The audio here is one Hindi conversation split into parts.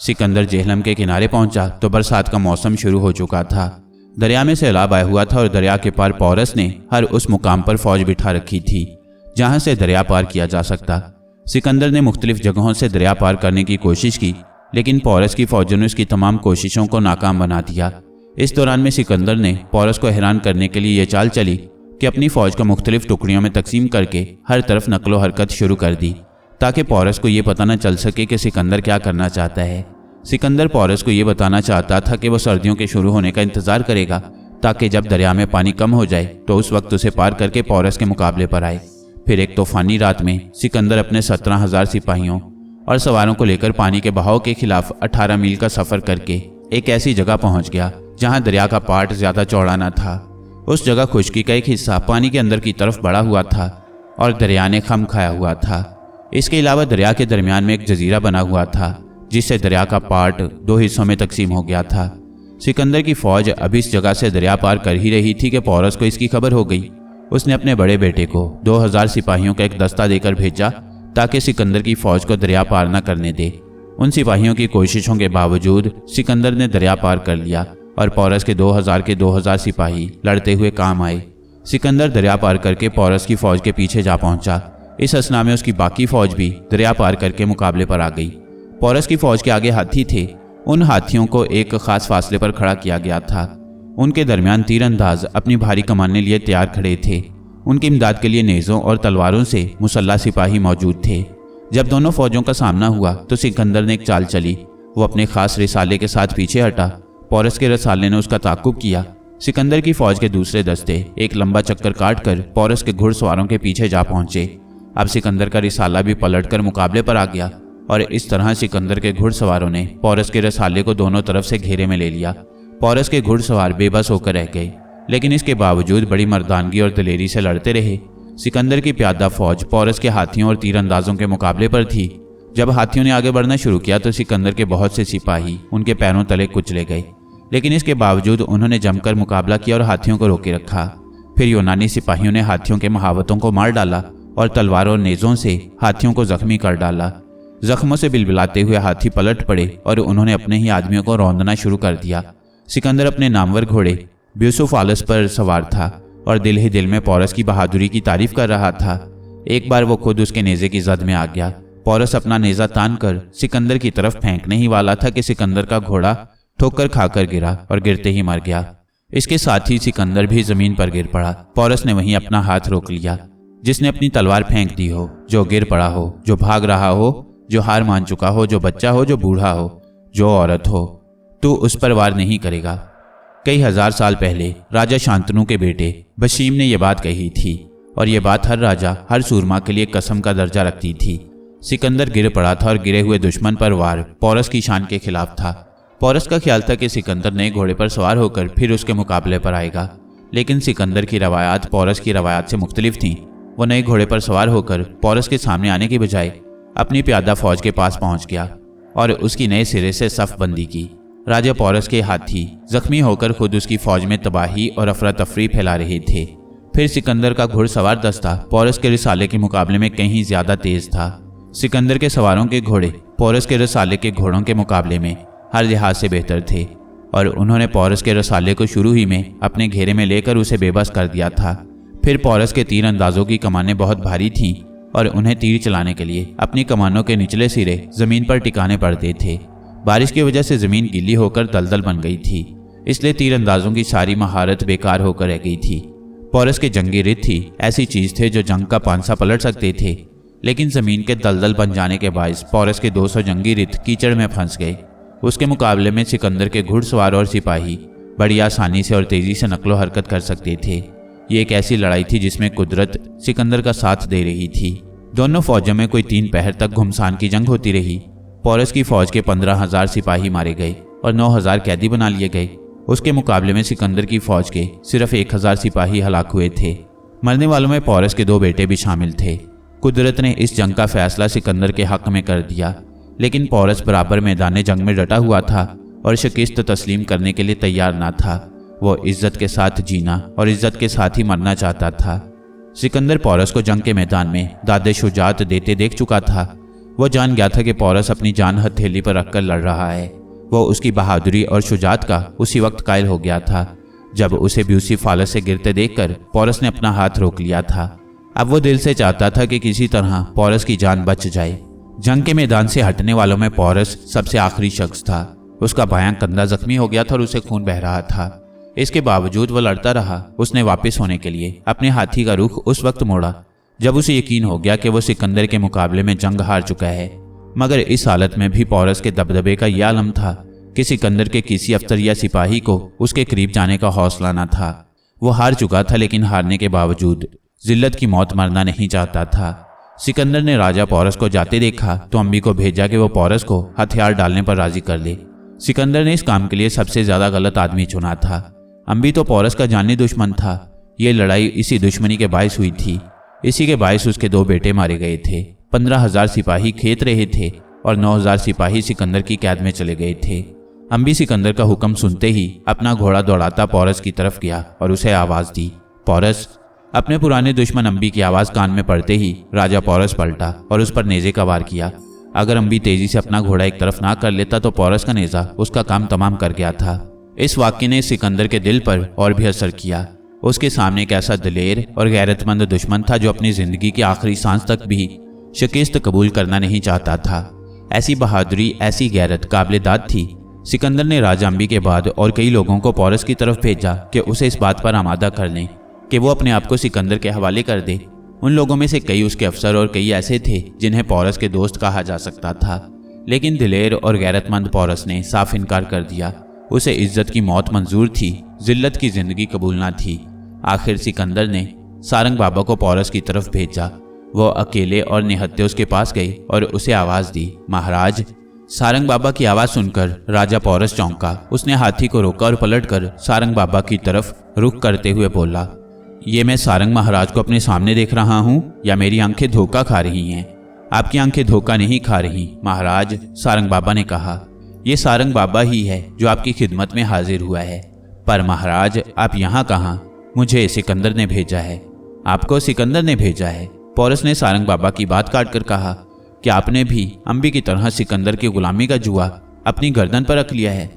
सिकंदर जेहलम के किनारे पहुंचा तो बरसात का मौसम शुरू हो चुका था। दरिया में सैलाब आया हुआ था और दरिया के पार पोरस ने हर उस मुकाम पर फौज बिठा रखी थी जहां से दरिया पार किया जा सकता। सिकंदर ने मुख्तलिफ जगहों से दरिया पार करने की कोशिश की, लेकिन पोरस की फौजों ने उसकी तमाम कोशिशों को नाकाम बना दिया। इस दौरान में सिकंदर ने पोरस को हैरान करने के लिए यह चाल चली कि अपनी फौज को मुख्तलिफ टुकड़ियों में तकसीम करके हर तरफ नकलो हरकत शुरू कर दी, ताकि पोरस को ये पता न चल सके कि सिकंदर क्या करना चाहता है। सिकंदर पोरस को ये बताना चाहता था कि वह सर्दियों के शुरू होने का इंतजार करेगा, ताकि जब दरिया में पानी कम हो जाए तो उस वक्त उसे पार करके पोरस के मुकाबले पर आए। फिर एक तूफानी रात में सिकंदर अपने 17,000 सिपाहियों और सवारों को लेकर पानी के बहाव के खिलाफ 18 मील का सफ़र करके एक ऐसी जगह पहुंच गया जहां दरिया का पाट ज़्यादा चौड़ा न था। उस जगह खुश्की का एक हिस्सा पानी के अंदर की तरफ बढ़ा हुआ था और दरिया ने खम खाया हुआ था। इसके अलावा दरिया के दरमियान में एक जजीरा बना हुआ था, जिससे दरिया का पार्ट 2 हिस्सों में तकसीम हो गया था। सिकंदर की फौज अभी इस जगह से दरिया पार कर ही रही थी कि पोरस को इसकी खबर हो गई। उसने अपने बड़े बेटे को 2000 सिपाहियों का एक दस्ता देकर भेजा ताकि सिकंदर की फौज को दरिया पार न करने दे। उन सिपाहियों की कोशिशों के बावजूद सिकंदर ने दरिया पार कर लिया और पोरस के 2000 सिपाही लड़ते हुए काम आए। सिकंदर दरिया पार करके पोरस की फौज के पीछे जा पहुंचा। इस असना में उसकी बाकी फौज भी दरिया पार करके मुकाबले पर आ गई। पोरस की फौज के आगे हाथी थे। उन हाथियों को एक खास फासले पर खड़ा किया गया था। उनके दरमियान तीरंदाज अपनी भारी कमानें लिए तैयार खड़े थे। उनकी इमदाद के लिए नेज़ों और तलवारों से मुसल्लह सिपाही मौजूद थे। जब दोनों फौजों का सामना हुआ तो सिकंदर ने एक चाल चली। वो अपने खास रिसाले के साथ पीछे हटा। पोरस के रिसाले ने उसका ताक़ुब किया। सिकंदर की फौज के दूसरे दस्ते एक लंबा चक्कर काटकर पोरस के घुड़सवारों के पीछे जा पहुंचे। अब सिकंदर का रिसाला भी पलटकर मुकाबले पर आ गया और इस तरह सिकंदर के घुड़सवारों ने पोरस के रिसाले को दोनों तरफ से घेरे में ले लिया। पोरस के घुड़सवार बेबस होकर रह गए, लेकिन इसके बावजूद बड़ी मर्दानगी और दिलेरी से लड़ते रहे। सिकंदर की प्यादा फौज पोरस के हाथियों और तीरंदाजों के मुकाबले पर थी। जब हाथियों ने आगे बढ़ना शुरू किया तो सिकंदर के बहुत से सिपाही उनके पैरों तले कुचले गए, लेकिन इसके बावजूद उन्होंने जमकर मुकाबला किया और हाथियों को रोके रखा। फिर यूनानी सिपाहियों ने हाथियों के महावतों को मार डाला और तलवारों और नेज़ों से हाथियों को जख्मी कर डाला। जख्मों से बिलबिलाते हुए हाथी पलट पड़े और उन्होंने अपने ही आदमियों को रौंदना शुरू कर दिया। सिकंदर अपने नामवर घोड़े ब्यूसुफ आलस पर सवार था और दिल ही दिल में पोरस की बहादुरी की तारीफ कर रहा था। एक बार वो खुद उसके नेज़े की जद में आ गया। पोरस अपना नेज़ा तान कर सिकंदर की तरफ फेंकने ही वाला था कि सिकंदर का घोड़ा ठोकर खाकर गिरा और गिरते ही मर गया। इसके साथ ही सिकंदर भी जमीन पर गिर पड़ा। पोरस ने वहीं अपना हाथ रोक लिया। जिसने अपनी तलवार फेंक दी हो, जो गिर पड़ा हो, जो भाग रहा हो, जो हार मान चुका हो, जो बच्चा हो, जो बूढ़ा हो, जो औरत हो, तू उस पर वार नहीं करेगा। कई हजार साल पहले राजा शांतनु के बेटे बशीम ने यह बात कही थी और यह बात हर राजा, हर सूरमा के लिए कसम का दर्जा रखती थी। सिकंदर गिर पड़ा था और गिरे हुए दुश्मन पर वार पोरस की शान के खिलाफ था। पोरस का ख्याल था कि सिकंदर नए घोड़े पर सवार होकर फिर उसके मुकाबले पर आएगा, लेकिन सिकंदर की रवायात पोरस की रवायात से मुख्तलिफ थीं। वो नए घोड़े पर सवार होकर पोरस के सामने आने की बजाय अपनी प्यादा फौज के पास पहुंच गया और उसकी नए सिरे से सफ बंदी की। राजा पोरस के हाथी जख्मी होकर खुद उसकी फौज में तबाही और अफरा तफरी फैला रहे थे। फिर सिकंदर का घुड़सवार दस्ता पोरस के रिसाले के मुकाबले में कहीं ज्यादा तेज था। सिकंदर के सवारों के घोड़े पोरस के रिसाले के घोड़ों के मुकाबले में हर लिहाज से बेहतर थे और उन्होंने पोरस के रिसाले को शुरू ही में अपने घेरे में लेकर उसे बेबस कर दिया था। फिर पोरस के तीर अंदाजों की कमानें बहुत भारी थीं और उन्हें तीर चलाने के लिए अपनी कमानों के निचले सिरे जमीन पर टिकाने पड़ते थे। बारिश की वजह से जमीन गीली होकर दलदल बन गई थी, इसलिए तीरंदाजों की सारी महारत बेकार होकर रह गई थी। पोरस के जंगी रिथी ऐसी चीज थे जो जंग का पांसा पलट सकते थे, लेकिन जमीन के दलदल बन जाने के बायस पोरस के 200 जंगी रिथ कीचड़ में फंस गए। उसके मुकाबले में सिकंदर के घुड़सवार और सिपाही बड़ी आसानी से और तेजी से नकलो हरकत कर सकते थे। ये एक ऐसी लड़ाई थी जिसमें कुदरत सिकंदर का साथ दे रही थी। दोनों फौजों में कोई 3 पहर तक घुमसान की जंग होती रही। पोरस की फौज के 15,000 सिपाही मारे गए और 9,000 कैदी बना लिए गए। उसके मुकाबले में सिकंदर की फौज के सिर्फ 1,000 सिपाही हलाक हुए थे। मरने वालों में पोरस के 2 बेटे भी शामिल थे। कुदरत ने इस जंग का फैसला सिकंदर के हक में कर दिया, लेकिन पोरस बराबर मैदान जंग में डटा हुआ था और शिकस्त तस्लीम करने के लिए तैयार ना था। वो इज्जत के साथ जीना और इज्जत के साथ ही मरना चाहता था। सिकंदर पोरस को जंग के मैदान में दादे शुजात देते देख चुका था। वो जान गया था कि पोरस अपनी जान हथेली पर रखकर लड़ रहा है। वो उसकी बहादुरी और शुजात का उसी वक्त कायल हो गया था जब उसे भी उसी फालस से गिरते देखकर पोरस ने अपना हाथ रोक लिया था। अब वो दिल से चाहता था कि किसी तरह पोरस की जान बच जाए। जंग के मैदान से हटने वालों में पोरस सबसे आखिरी शख्स था। उसका बायां कंधा जख्मी हो गया था और उसे खून बह रहा था। इसके बावजूद वो लड़ता रहा। उसने वापस होने के लिए अपने हाथी का रुख उस वक्त मोड़ा जब उसे यकीन हो गया कि वो सिकंदर के मुकाबले में जंग हार चुका है। मगर इस हालत में भी पोरस के दबदबे का यह आलम था कि सिकंदर के किसी अफसर या सिपाही को उसके करीब जाने का हौसला न था। वो हार चुका था, लेकिन हारने के बावजूद जिल्लत की मौत मरना नहीं चाहता था। सिकंदर ने राजा पोरस को जाते देखा तो अम्बी को भेजा कि वो पोरस को हथियार डालने पर राजी कर ले। सिकंदर ने इस काम के लिए सबसे ज्यादा गलत आदमी चुना था। अम्बी तो पोरस का जानी दुश्मन था। ये लड़ाई इसी दुश्मनी के बायस हुई थी। इसी के बायस उसके 2 बेटे मारे गए थे। 15,000 सिपाही खेत रहे थे और 9,000 सिपाही सिकंदर की कैद में चले गए थे। अम्बी सिकंदर का हुक्म सुनते ही अपना घोड़ा दौड़ाता पोरस की तरफ गया और उसे आवाज दी, पोरस। अपने पुराने दुश्मन अम्बी की आवाज कान में पड़ते ही राजा पोरस पलटा और उस पर नेजे का वार किया। अगर अम्बी तेजी से अपना घोड़ा एक तरफ ना कर लेता तो पोरस का नेजा उसका काम तमाम कर गया था। इस वाक्य ने सिकंदर के दिल पर और भी असर किया। उसके सामने एक ऐसा दिलेर और गैरतमंद दुश्मन था जो अपनी जिंदगी की आखिरी सांस तक भी शिकस्त कबूल करना नहीं चाहता था। ऐसी बहादुरी, ऐसी गैरत काबिल दाद थी। सिकंदर ने राजा अम्बी के बाद और कई लोगों को पोरस की तरफ भेजा कि उसे इस बात पर आमादा कर लें कि वो अपने आप को सिकंदर के हवाले कर दे। उन लोगों में से कई उसके अफसर और कई ऐसे थे जिन्हें पोरस के दोस्त कहा जा सकता था। लेकिन दिलेर और गैरतमंद पोरस ने साफ इनकार कर दिया। उसे इज्जत की मौत मंजूर थी, जिल्लत की जिंदगी कबूल ना थी। आखिर सिकंदर ने सारंग बाबा को पोरस की तरफ भेजा। वो अकेले और निहत्ते उसके पास गई और उसे आवाज दी, महाराज। सारंग बाबा की आवाज सुनकर राजा पोरस चौंका। उसने हाथी को रोका और पलटकर सारंग बाबा की तरफ रुख करते हुए बोला, ये मैं सारंग महाराज को अपने सामने देख रहा हूँ या मेरी आंखें धोखा खा रही हैं? आपकी आंखें धोखा नहीं खा रही महाराज, सारंग बाबा ने कहा। ये सारंग बाबा ही है जो आपकी खिदमत में हाजिर हुआ है। पर महाराज, आप यहाँ कहाँ? मुझे सिकंदर ने भेजा है। आपको सिकंदर ने भेजा है? पोरस ने सारंग बाबा की बात काटकर कहा, कि आपने भी अम्बी की तरह सिकंदर की गुलामी का जुआ अपनी गर्दन पर रख लिया है?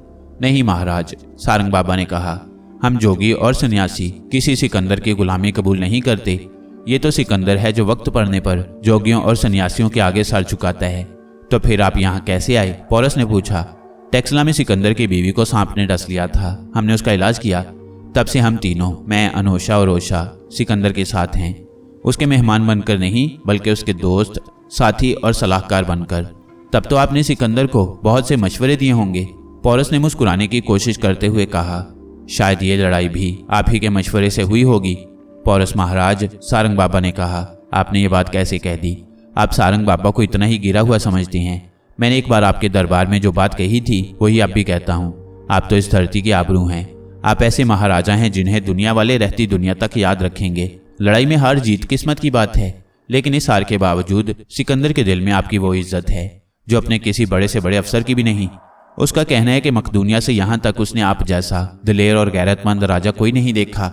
नहीं महाराज, सारंग बाबा ने कहा, हम जोगी और सन्यासी किसी सिकंदर की गुलामी कबूल नहीं करते। ये तो सिकंदर है जो वक्त पड़ने पर जोगियों और सन्यासियों के आगे सर झुकाता है। तो फिर आप यहाँ कैसे आए? पोरस ने पूछा। टेक्सला में सिकंदर की बीवी को सांप ने डस लिया था। हमने उसका इलाज किया। तब से हम तीनों, मैं, अनोशा और ओशा, सिकंदर के साथ हैं। उसके मेहमान बनकर नहीं, बल्कि उसके दोस्त, साथी और सलाहकार बनकर। तब तो आपने सिकंदर को बहुत से मशवरे दिए होंगे? पोरस ने मुस्कुराने की कोशिश करते हुए कहा, शायद ये लड़ाई भी आप ही के मशवरे से हुई होगी। पोरस महाराज, सारंग बाबा ने कहा, आपने ये बात कैसे कह दी? आप सारंग बाबा को इतना ही गिरा हुआ समझते हैं? मैंने एक बार आपके दरबार में जो बात कही थी वही अब भी कहता हूँ। आप तो इस धरती के आबरू हैं। आप ऐसे महाराजा हैं जिन्हें दुनिया वाले रहती दुनिया तक याद रखेंगे। लड़ाई में हार जीत किस्मत की बात है, लेकिन इस हार के बावजूद सिकंदर के दिल में आपकी वो इज्जत है जो अपने किसी बड़े से बड़े अफसर की भी नहीं। उसका कहना है कि मकदूनिया से यहाँ तक उसने आप जैसा दिलेर और गैरतमंद राजा कोई नहीं देखा,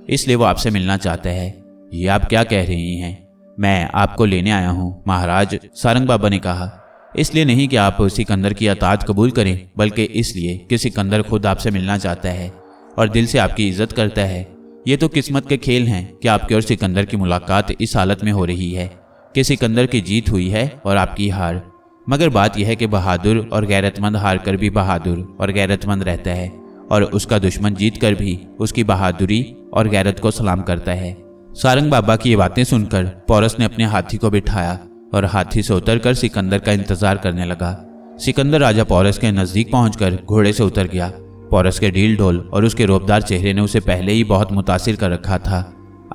इसलिए वो आपसे मिलना चाहता है। ये आप क्या कह रही हैं? मैं आपको लेने आया हूँ महाराज, सारंग बाबा ने कहा। इसलिए नहीं कि आप सिकंदर की अताअत कबूल करें, बल्कि इसलिए कि सिकंदर खुद आपसे मिलना चाहता है और दिल से आपकी इज्जत करता है। ये तो किस्मत के खेल हैं कि आपके और सिकंदर की मुलाकात इस हालत में हो रही है कि सिकंदर की जीत हुई है और आपकी हार। मगर बात यह है कि बहादुर और गैरतमंद हार कर भी बहादुर और गैरतमंद रहता है, और उसका दुश्मन जीत कर भी उसकी बहादुरी और गैरत को सलाम करता है। सारंग बाबा की ये बातें सुनकर पोरस ने अपने हाथी को बिठाया और हाथी से उतरकर सिकंदर का इंतजार करने लगा। सिकंदर राजा पोरस के नजदीक पहुंचकर घोड़े से उतर गया। पोरस के ढील ढोल और उसके रोबदार चेहरे ने उसे पहले ही बहुत मुतासिर कर रखा था।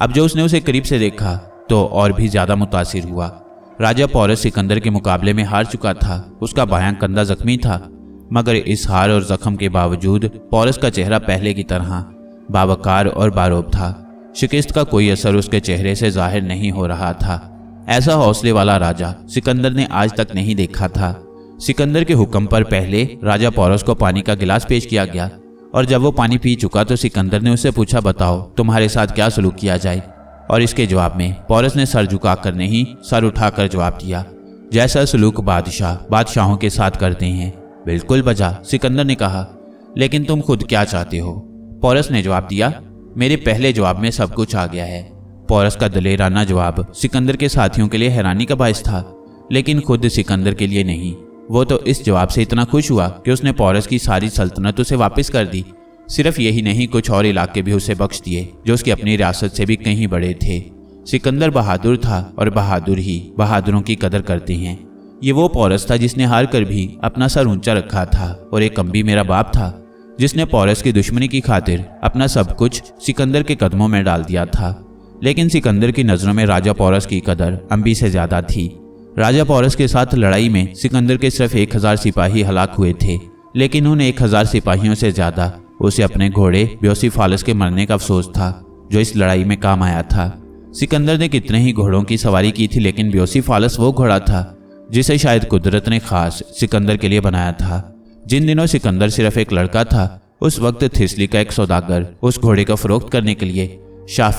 अब जो उसने उसे करीब से देखा तो और भी ज्यादा मुतासिर हुआ। राजा पोरस सिकंदर के मुकाबले में हार चुका था। उसका बायां कंधा जख्मी था, मगर इस हार और जख्म के बावजूद पोरस का चेहरा पहले की तरह बावकार और बारोब था। शिकस्त का कोई असर उसके चेहरे से जाहिर नहीं हो रहा था। ऐसा हौसले वाला राजा सिकंदर ने आज तक नहीं देखा था। सिकंदर के हुक्म पर पहले राजा पोरस को पानी का गिलास पेश किया गया, और जब वो पानी पी चुका तो सिकंदर ने उससे पूछा, बताओ तुम्हारे साथ क्या सलूक किया जाए? और इसके जवाब में पोरस ने सर झुकाकर नहीं, सर उठाकर जवाब दिया, जैसा सलूक बादशाहों के साथ करते हैं। बिल्कुल बजा, सिकंदर ने कहा। लेकिन तुम खुद क्या चाहते हो? पोरस ने जवाब दिया। मेरे पहले जवाब में सब कुछ आ गया है। पोरस का दलेराना जवाब सिकंदर के साथियों के लिए हैरानी का बायस था, लेकिन खुद सिकंदर के लिए नहीं। वो तो इस जवाब से इतना खुश हुआ कि उसने पोरस की सारी सल्तनत उसे वापस कर दी। सिर्फ यही नहीं, कुछ और इलाके भी उसे बख्श दिए जो उसकी अपनी रियासत से भी कहीं बड़े थे। सिकंदर बहादुर था और बहादुर ही बहादुरों की कदर करते हैं। ये वो पोरस था जिसने हार कर भी अपना सर ऊंचा रखा था, और एक कम्बी मेरा बाप था जिसने पोरस की दुश्मनी की खातिर अपना सब कुछ सिकंदर के कदमों में डाल दिया था। लेकिन सिकंदर की नज़रों में राजा पोरस की कदर अम्बी से ज्यादा थी। राजा पोरस के साथ लड़ाई में सिकंदर के सिर्फ 1000 सिपाही हलाक हुए थे, लेकिन उन 1000 सिपाहियों से ज्यादा उसे अपने घोड़े ब्योसिफालस के मरने का अफसोस था, जो इस लड़ाई में काम आया था। सिकंदर ने कितने ही घोड़ों की सवारी की थी, लेकिन ब्योसिफालस वो घोड़ा था जिसे शायद कुदरत ने खास सिकंदर के लिए बनाया था। जिन दिनों सिकंदर सिर्फ एक लड़का था, उस वक्त थिस्ली का एक सौदागर उस घोड़े को फरोख्त करने के लिए शाह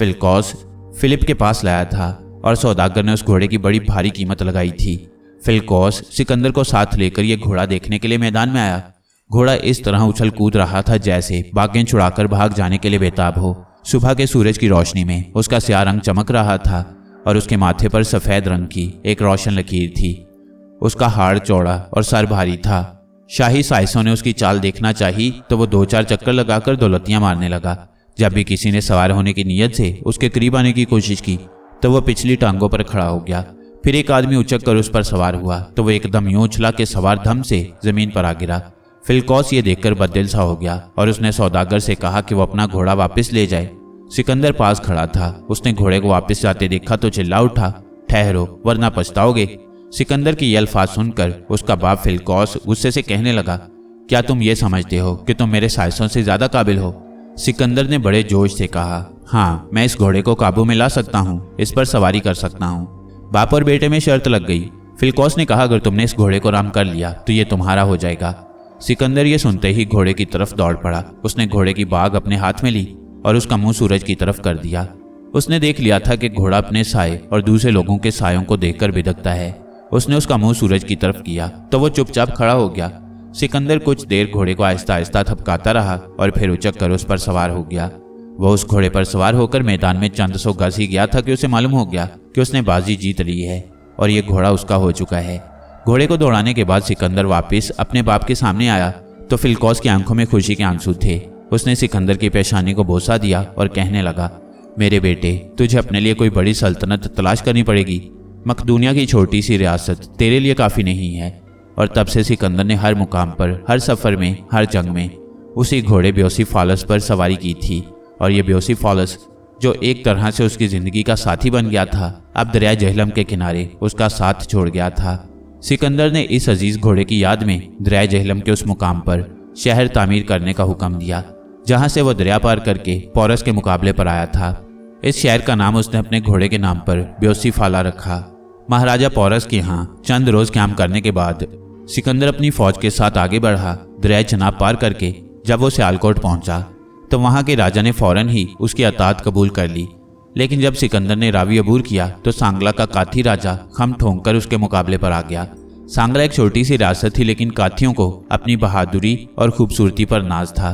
फिलिप के पास लाया था, और सौदागर ने उस घोड़े की बड़ी भारी कीमत लगाई थी। फिलकोस सिकंदर को साथ लेकर यह घोड़ा देखने के लिए मैदान में आया। घोड़ा इस तरह उछल कूद रहा था जैसे बागें छुड़ाकर भाग जाने के लिए बेताब हो। सुबह के सूरज की रोशनी में उसका स्याह रंग चमक रहा था, और उसके माथे पर सफेद रंग की एक रोशन लकीर थी। उसका हाड़ चौड़ा और सर भारी था। शाही साइसों ने उसकी चाल देखना चाही तो वो 2-4 चक्कर लगाकर दौलतियां मारने लगा। जब भी किसी ने सवार होने की नीयत से उसके करीब आने की कोशिश की तो वह पिछली टांगों पर खड़ा हो गया। फिर एक आदमी उचक कर उस पर सवार हुआ तो वो एकदम यूं उछला कि सवार धम से जमीन पर आ गिरा। फिलकोस ये देखकर बददिल सा हो गया और उसने सौदागर से कहा कि वो अपना घोड़ा वापस ले जाए। सिकंदर पास खड़ा था। उसने घोड़े को वापस जाते देखा तो चिल्ला उठा, ठहरो वरना पछताओगे। सिकंदर की ये अल्फाज सुनकर उसका बाप फिलकोस गुस्से से कहने लगा, क्या तुम ये समझते हो कि तुम मेरे साइसों से ज्यादा काबिल हो? सिकंदर ने बड़े जोश से कहा, हाँ, मैं इस घोड़े को काबू में ला सकता हूँ, इस पर सवारी कर सकता हूँ। बाप और बेटे में शर्त लग गई। फिलकोस ने कहा, अगर तुमने इस घोड़े को राम कर लिया तो ये तुम्हारा हो जाएगा। सिकंदर ये सुनते ही घोड़े की तरफ दौड़ पड़ा। उसने घोड़े की बाग अपने हाथ में ली और उसका मुंह सूरज की तरफ कर दिया। उसने देख लिया था कि घोड़ा अपने साए और दूसरे लोगों के सायों को देखकर बिदकता है। उसने उसका मुंह सूरज की तरफ किया तो वो चुपचाप खड़ा हो गया। सिकंदर कुछ देर घोड़े को आहिस्ता आहिस्ता थपकाता रहा और फिर उचक कर उस पर सवार हो गया। वो उस घोड़े पर सवार होकर मैदान में चंद सौ गज ही गया था कि उसे मालूम हो गया कि उसने बाजी जीत ली है और ये घोड़ा उसका हो चुका है। घोड़े को दौड़ाने के बाद सिकंदर वापस अपने बाप के सामने आया तो फिलकोस की आंखों में खुशी के आंसू थे। उसने सिकंदर की पेशानी को बोसा दिया और कहने लगा, मेरे बेटे, तुझे अपने लिए कोई बड़ी सल्तनत तलाश करनी पड़ेगी। मकदूनिया की छोटी सी रियासत तेरे लिए काफ़ी नहीं है। और तब से सिकंदर ने हर मुकाम पर, हर सफ़र में, हर जंग में उसी घोड़े ब्योसिफालस पर सवारी की थी। और ये ब्योसिफालस, जो एक तरह से उसकी ज़िंदगी का साथी बन गया था, अब दरिया जहलम के किनारे उसका साथ छोड़ गया था। सिकंदर ने इस अजीज़ घोड़े की याद में दरिया जहलम के उस मुकाम पर शहर तामीर करने का हुक्म दिया जहाँ से वह दरिया पार करके पोरस के मुकाबले पर आया था। इस शहर का नाम उसने अपने घोड़े के नाम पर ब्योसिफाला रखा। महाराजा पोरस के यहाँ चंद रोज कैंप करने के बाद सिकंदर अपनी फौज के साथ आगे बढ़ा। दरिया चनाब पार करके जब वो सियालकोट पहुंचा तो वहां के राजा ने फौरन ही उसकी अतात कबूल कर ली। लेकिन जब सिकंदर ने रावी अबूर किया तो सांगला का काथी राजा खम ठोंक कर उसके मुकाबले पर आ गया। सांगला एक छोटी सी रियासत थी, लेकिन काथियों को अपनी बहादुरी और खूबसूरती पर नाज था,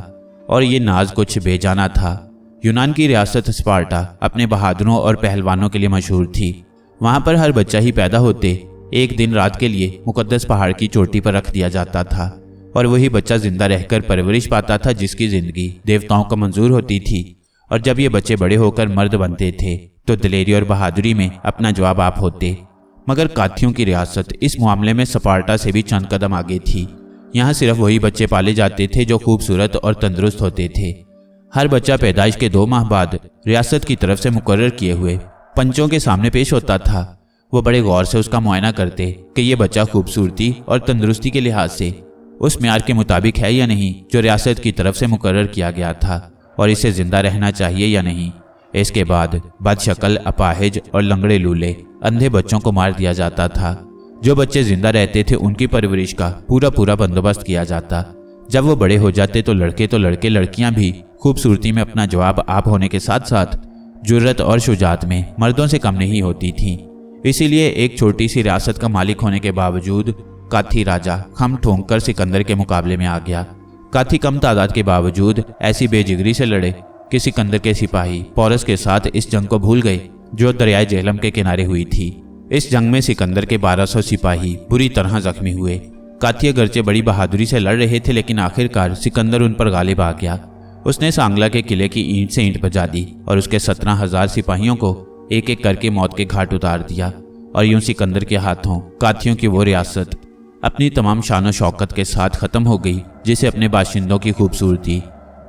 और ये नाज कुछ बेजाना था। यूनान की रियासत स्पार्टा अपने बहादुरों और पहलवानों के लिए मशहूर थी। वहां पर हर बच्चा ही पैदा होते एक दिन रात के लिए मुकद्दस पहाड़ की चोटी पर रख दिया जाता था, और वही बच्चा जिंदा रहकर परवरिश पाता था जिसकी जिंदगी देवताओं को मंजूर होती थी। और जब ये बच्चे बड़े होकर मर्द बनते थे तो दिलेरी और बहादुरी में अपना जवाब आप होते। मगर काथियों की रियासत इस मामले में स्पार्टा से भी चंद कदम आगे थी। यहाँ सिर्फ वही बच्चे पाले जाते थे जो खूबसूरत और तंदुरुस्त होते थे। हर बच्चा पैदाइश के 2 माह बाद रियासत की तरफ से मुकर्रर किए हुए पंचों के सामने पेश होता था। वो बड़े गौर से उसका मुआयना करते कि ये बच्चा खूबसूरती और तंदुरुस्ती के लिहाज से उस म्यार के मुताबिक है या नहीं जो रियासत की तरफ से मुकर्रर किया गया था, और इसे जिंदा रहना चाहिए या नहीं। इसके बाद बदशक्ल, अपाहिज और लंगड़े लूले अंधे बच्चों को मार दिया जाता था। जो बच्चे जिंदा रहते थे उनकी परवरिश का पूरा बंदोबस्त किया जाता। जब वो बड़े हो जाते तो लड़के लड़कियां भी खूबसूरती में अपना जवाब आप होने के साथ साथ जुर्रत और शुजात में मर्दों से कम नहीं होती थीं। इसीलिए एक छोटी सी रियासत का मालिक होने के बावजूद काथी राजा खम ठोंक कर सिकंदर के मुकाबले में आ गया। काथी कम तादाद के बावजूद ऐसी बेजिगरी से लड़े कि सिकंदर के सिपाही पोरस के साथ इस जंग को भूल गए जो दरियाए जेहलम के किनारे हुई थी। इस जंग में सिकंदर के 1200 सिपाही बुरी तरह जख्मी हुए। काथी अगरचे बड़ी बहादुरी से लड़ रहे थे, लेकिन आखिरकार सिकंदर उन पर गालिब आ गया। उसने सांगला के किले की ईंट से ईंट बजा दी और उसके 17,000 सिपाहियों को एक एक करके मौत के घाट उतार दिया। और यूं सिकंदर के हाथों काथियों की वो रियासत अपनी तमाम शान शौकत के साथ खत्म हो गई जिसे अपने बाशिंदों की खूबसूरती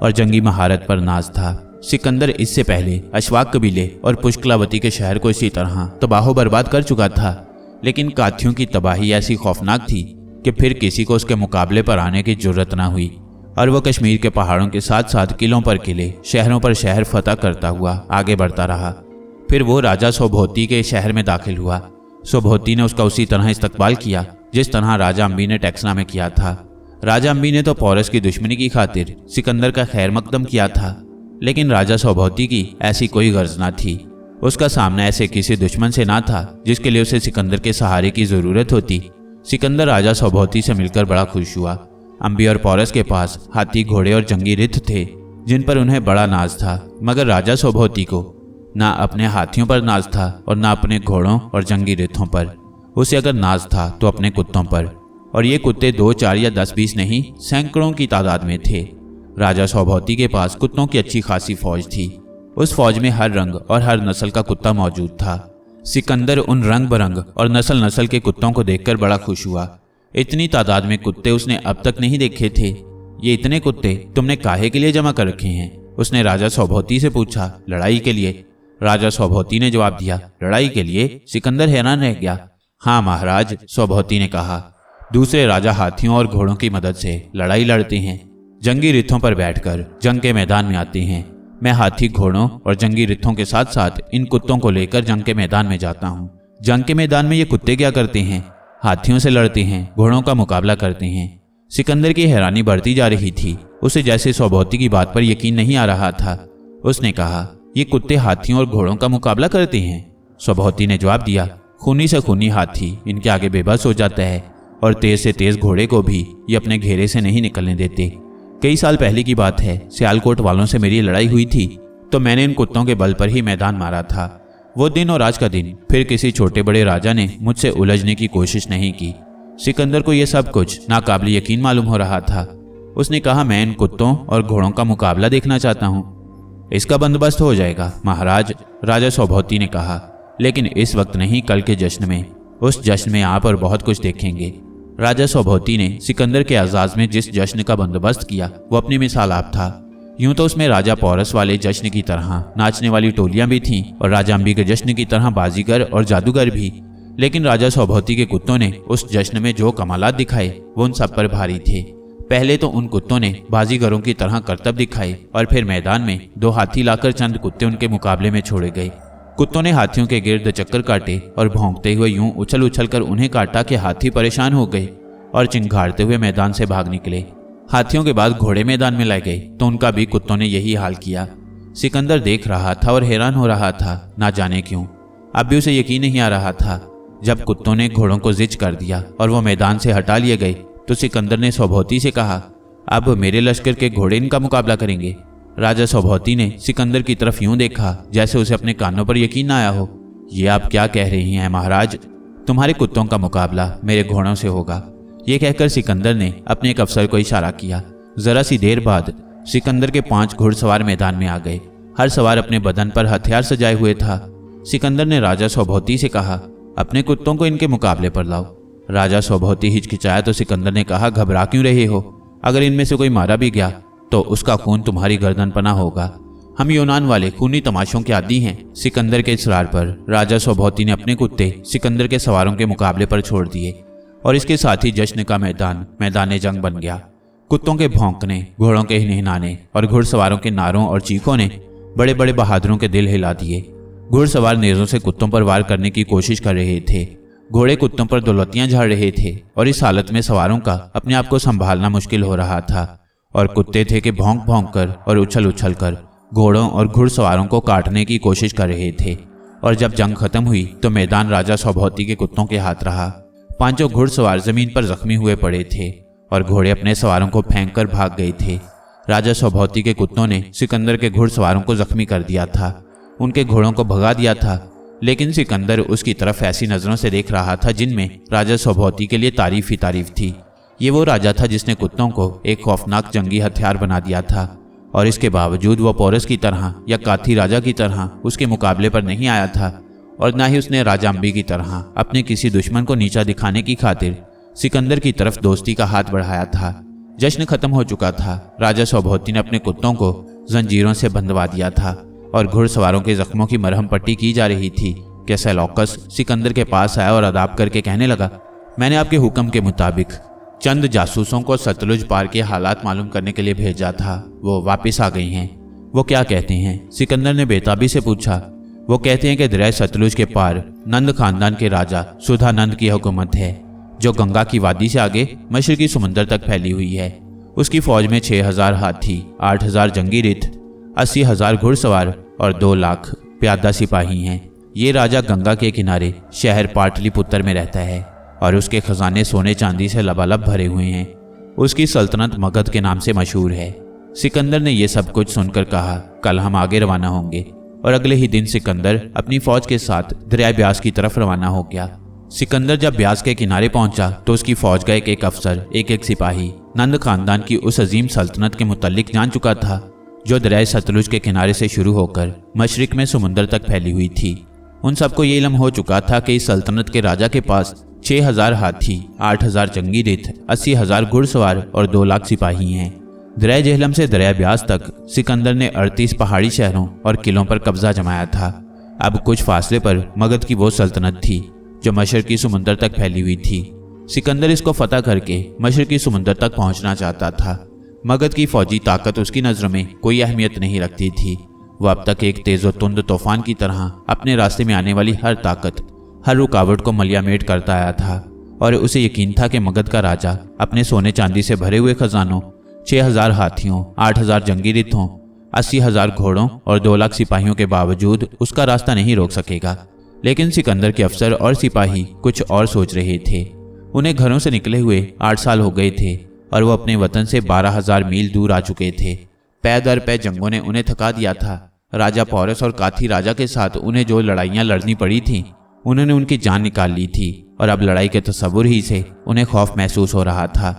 और जंगी महारत पर नाज था। सिकंदर इससे पहले अश्वाक कबीले और पुष्कलावती के शहर को इसी तरह तबाह बर्बाद कर चुका था, लेकिन काथियों की तबाही ऐसी खौफनाक थी कि फिर किसी को उसके मुकाबले पर आने की जरूरत न हुई और वह कश्मीर के पहाड़ों के साथ साथ किलों पर किले, शहरों पर शहर फतह करता हुआ आगे बढ़ता रहा। फिर वो राजा सौभौती के शहर में दाखिल हुआ। सौभौती ने उसका उसी तरह इस्तकबाल किया जिस तरह राजा अम्बी ने टैक्सना में किया था। राजा अम्बी ने तो पोरस की दुश्मनी की खातिर सिकंदर का खैर मकदम किया था, लेकिन राजा सौभौती की ऐसी कोई गर्ज ना थी। उसका सामना ऐसे किसी दुश्मन से ना था जिसके लिए उसे सिकंदर के सहारे की जरूरत होती। सिकंदर राजा सौभौती से मिलकर बड़ा खुश हुआ। अम्बी और पोरस के पास हाथी, घोड़े और जंगी रथ थे जिन पर उन्हें बड़ा नाज था, मगर राजा सौभौती को ना अपने हाथियों पर नाज था और ना अपने घोड़ों और जंगी रथों पर। उसे अगर नाज था तो अपने कुत्तों पर, और ये कुत्ते 2, 4 या 10, 20 नहीं, सैकड़ों की तादाद में थे। राजा सौभौती के पास कुत्तों की अच्छी खासी फौज थी। उस फौज में हर रंग और हर नस्ल का कुत्ता मौजूद था। सिकंदर उन रंग बरंग और नस्ल नस्ल के कुत्तों को देखकर बड़ा खुश हुआ। इतनी तादाद में कुत्ते उसने अब तक नहीं देखे थे। ये इतने कुत्ते तुमने काहे के लिए जमा कर रखे हैं? उसने राजा सौभौती से पूछा। लड़ाई के लिए, राजा सौभौती ने जवाब दिया। लड़ाई के लिए? सिकंदर हैरान रह गया। हाँ महाराज, सौभौती ने कहा। दूसरे राजा हाथियों और घोड़ों की मदद से लड़ाई लड़ते हैं, जंगी रिथों पर बैठकर जंग के मैदान में आते हैं। मैं हाथी, घोड़ों और जंगी रिथों के साथ साथ इन कुत्तों को लेकर जंग के मैदान में जाता हूँ। जंग के मैदान में ये कुत्ते क्या करते हैं? हाथियों से लड़ते हैं, घोड़ों का मुकाबला करते हैं। सिकंदर की हैरानी बढ़ती जा रही थी। उसे जैसे सौभौती की बात पर यकीन नहीं आ रहा था। उसने कहा, ये कुत्ते हाथियों और घोड़ों का मुकाबला करते हैं? सौभौती ने जवाब दिया, खूनी से खूनी हाथी इनके आगे बेबस हो जाता है और तेज से तेज घोड़े को भी ये अपने घेरे से नहीं निकलने देते। कई साल पहले की बात है, सियालकोट वालों से मेरी लड़ाई हुई थी तो मैंने इन कुत्तों के बल पर ही मैदान मारा था। वो दिन और आज का दिन फिर किसी छोटे बड़े राजा ने मुझसे उलझने की कोशिश नहीं की। सिकंदर को यह सब कुछ नाकाबिल यकीन मालूम हो रहा था। उसने कहा, मैं इन कुत्तों और घोड़ों का मुकाबला देखना चाहता हूँ। इसका बंदोबस्त हो जाएगा महाराज, राजा सौभौती ने कहा, लेकिन इस वक्त नहीं, कल के जश्न में। उस जश्न में आप और बहुत कुछ देखेंगे। राजा सौभौती ने सिकंदर के आजाज में जिस जश्न का बंदोबस्त किया वो अपनी मिसाल आप था। यूं तो उसमें राजा पोरस वाले जश्न की तरह नाचने वाली टोलियां भी थीं और राजा अम्बी के जश्न की तरह बाजीगर और जादूगर भी, लेकिन राजा सौभौती के कुत्तों ने उस जश्न में जो कमालात दिखाए वो उन सब पर भारी थे। पहले तो उन कुत्तों ने बाजीगरों की तरह करतब दिखाए और फिर मैदान में 2 हाथी लाकर चंद कुत्ते उनके मुकाबले में छोड़े गए। कुत्तों ने हाथियों के गिर्द चक्कर काटे और भौंकते हुए यूं उछल उछल कर उन्हें काटा कि हाथी परेशान हो गए और चिंघाड़ते हुए मैदान से भाग निकले। हाथियों के बाद घोड़े मैदान में लाए गए तो उनका भी कुत्तों ने यही हाल किया। सिकंदर देख रहा था और हैरान हो रहा था, ना जाने क्यों। अब भी उसे यकीन नहीं आ रहा था। जब कुत्तों ने घोड़ों को जिच कर दिया और वो मैदान से हटा लिए गए तो सिकंदर ने सौभौती से कहा, अब मेरे लश्कर के घोड़े इनका मुकाबला करेंगे। राजा सौभौती ने सिकंदर की तरफ यूं देखा जैसे उसे अपने कानों पर यकीन ना आया हो। ये आप क्या कह रही हैं महाराज? तुम्हारे कुत्तों का मुकाबला मेरे घोड़ों से होगा। ये कहकर सिकंदर ने अपने एक अफसर को इशारा किया। जरा सी देर बाद सिकंदर के 5 घुड़सवार मैदान में आ गए। हर सवार अपने बदन पर हथियार सजाए हुए था। सिकंदर ने राजा सौभौती से कहा, अपने कुत्तों को इनके मुकाबले पर लाओ। राजा सौभौती हिचकिचाया तो सिकंदर ने कहा, घबरा क्यों रहे हो? अगर इनमें से कोई मारा भी गया तो उसका खून तुम्हारी गर्दन पर ना होगा। हम यूनान वाले खूनी तमाशों के आदी हैं। सिकंदर के इसरार पर राजा सौभौती ने अपने कुत्ते सिकंदर के सवारों के मुकाबले पर छोड़ दिए और इसके साथ ही जश्न का मैदान जंग बन गया। कुत्तों के भौंकने, घोड़ों के हिनहिनाने और घुड़सवारों के नारों और चीखों ने बड़े बड़े बहादुरों के दिल हिला दिए। घुड़सवार नेज़ों से कुत्तों पर वार करने की कोशिश कर रहे थे। घोड़े कुत्तों पर दौलतियां झाड़ रहे थे और इस हालत में सवारों का अपने आप को संभालना मुश्किल हो रहा था। और कुत्ते थे कि भौंक भौंक कर और उछल उछल कर घोड़ों और घुड़सवारों को काटने की कोशिश कर रहे थे और जब जंग खत्म हुई तो मैदान राजा सौभौती के कुत्तों के हाथ रहा। पांचों घुड़सवार जमीन पर जख्मी हुए पड़े थे और घोड़े अपने सवारों को फेंककर भाग गए थे। राजा सौभौती के कुत्तों ने सिकंदर के घुड़सवारों को जख्मी कर दिया था, उनके घोड़ों को भगा दिया था, लेकिन सिकंदर उसकी तरफ ऐसी नज़रों से देख रहा था जिनमें राजा सौभौती के लिए तारीफ ही तारीफ थी। ये वो राजा था जिसने कुत्तों को एक खौफनाक जंगी हथियार बना दिया था और इसके बावजूद वो पोरस की तरह या काथी राजा की तरह उसके मुकाबले पर नहीं आया था और न ही उसने राजा अम्बी की तरह अपने किसी दुश्मन को नीचा दिखाने की खातिर सिकंदर की तरफ दोस्ती का हाथ बढ़ाया था। जश्न खत्म हो चुका था। राजा सौभौती ने अपने कुत्तों को जंजीरों से बंधवा दिया था और घुड़सवारों के जख्मों की मरहम पट्टी की जा रही थी कि सेलौकस सिकंदर के पास आया और अदाब करके कहने लगा, मैंने आपके हुक्म के मुताबिक चंद जासूसों को सतलुज पार के हालात मालूम करने के लिए भेजा था, वो वापस आ गई हैं। वो क्या कहते हैं? सिकंदर ने बेताबी से पूछा। वो कहते हैं कि दरिया सतलुज के पार नंद खानदान के राजा सुधानंद की हुकूमत है, जो गंगा की वादी से आगे मशरकी समुंदर तक फैली हुई है। उसकी फौज में 6000 हाथी, 8000 जंगी रिथ, 80,000 घुड़सवार और 2 लाख प्यादा सिपाही हैं। ये राजा गंगा के किनारे शहर पाटलिपुत्र में रहता है और उसके खजाने सोने चांदी से लबालब भरे हुए हैं। उसकी सल्तनत मगध के नाम से मशहूर है। सिकंदर ने यह सब कुछ सुनकर कहा, कल हम आगे रवाना होंगे। और अगले ही दिन सिकंदर अपनी फौज के साथ दरिया ब्यास की तरफ रवाना हो गया। सिकंदर जब ब्यास के किनारे पहुंचा तो उसकी फौज का एक एक अफसर, एक एक सिपाही नंद खानदान की उस अजीम सल्तनत के मुतल्लिक जान चुका था जो दरिया सतलुज के किनारे से शुरू होकर मशरिक में समुंदर तक फैली हुई थी। उन सबको ये इल्म हो चुका था कि इस सल्तनत के राजा के पास 6000 हाथी, 8000 जंगी रिथ, 80,000 घुड़सवार और 2 लाख सिपाही हैं। दरिया जेहलम से दरिया ब्यास तक सिकंदर ने 38 पहाड़ी शहरों और किलों पर कब्जा जमाया था। अब कुछ फासले पर मगध की वो सल्तनत थी जो मशरकी समुंदर तक फैली हुई थी। सिकंदर इसको फतह करके मशरकी समुंदर तक पहुंचना चाहता था। मगध की फौजी ताकत उसकी नज़र में कोई अहमियत नहीं रखती थी। वह अब तक एक तेज़ो तुंद तूफान की तरह अपने रास्ते में आने वाली हर ताकत, हर रुकावट को मलियामेट करता आया था और उसे यकीन था कि मगध का राजा अपने सोने चांदी से भरे हुए खजानों, 6000 हाथियों, 8000 जंगी रिथों, 80,000 घोड़ों और 2 लाख सिपाहियों के बावजूद उसका रास्ता नहीं रोक सकेगा। लेकिन सिकंदर के अफसर और सिपाही कुछ और सोच रहे थे। उन्हें घरों से निकले हुए 8 साल हो गए थे और वो अपने वतन से 12,000 मील दूर आ चुके थे। पै दर पै जंगों ने उन्हें थका दिया था। राजा पौरस और काथी राजा के साथ उन्हें जो लड़ाइयाँ लड़नी पड़ी थीं, उन्होंने उनकी जान निकाल ली थी और अब लड़ाई के तस्वुर ही से उन्हें खौफ महसूस हो रहा था।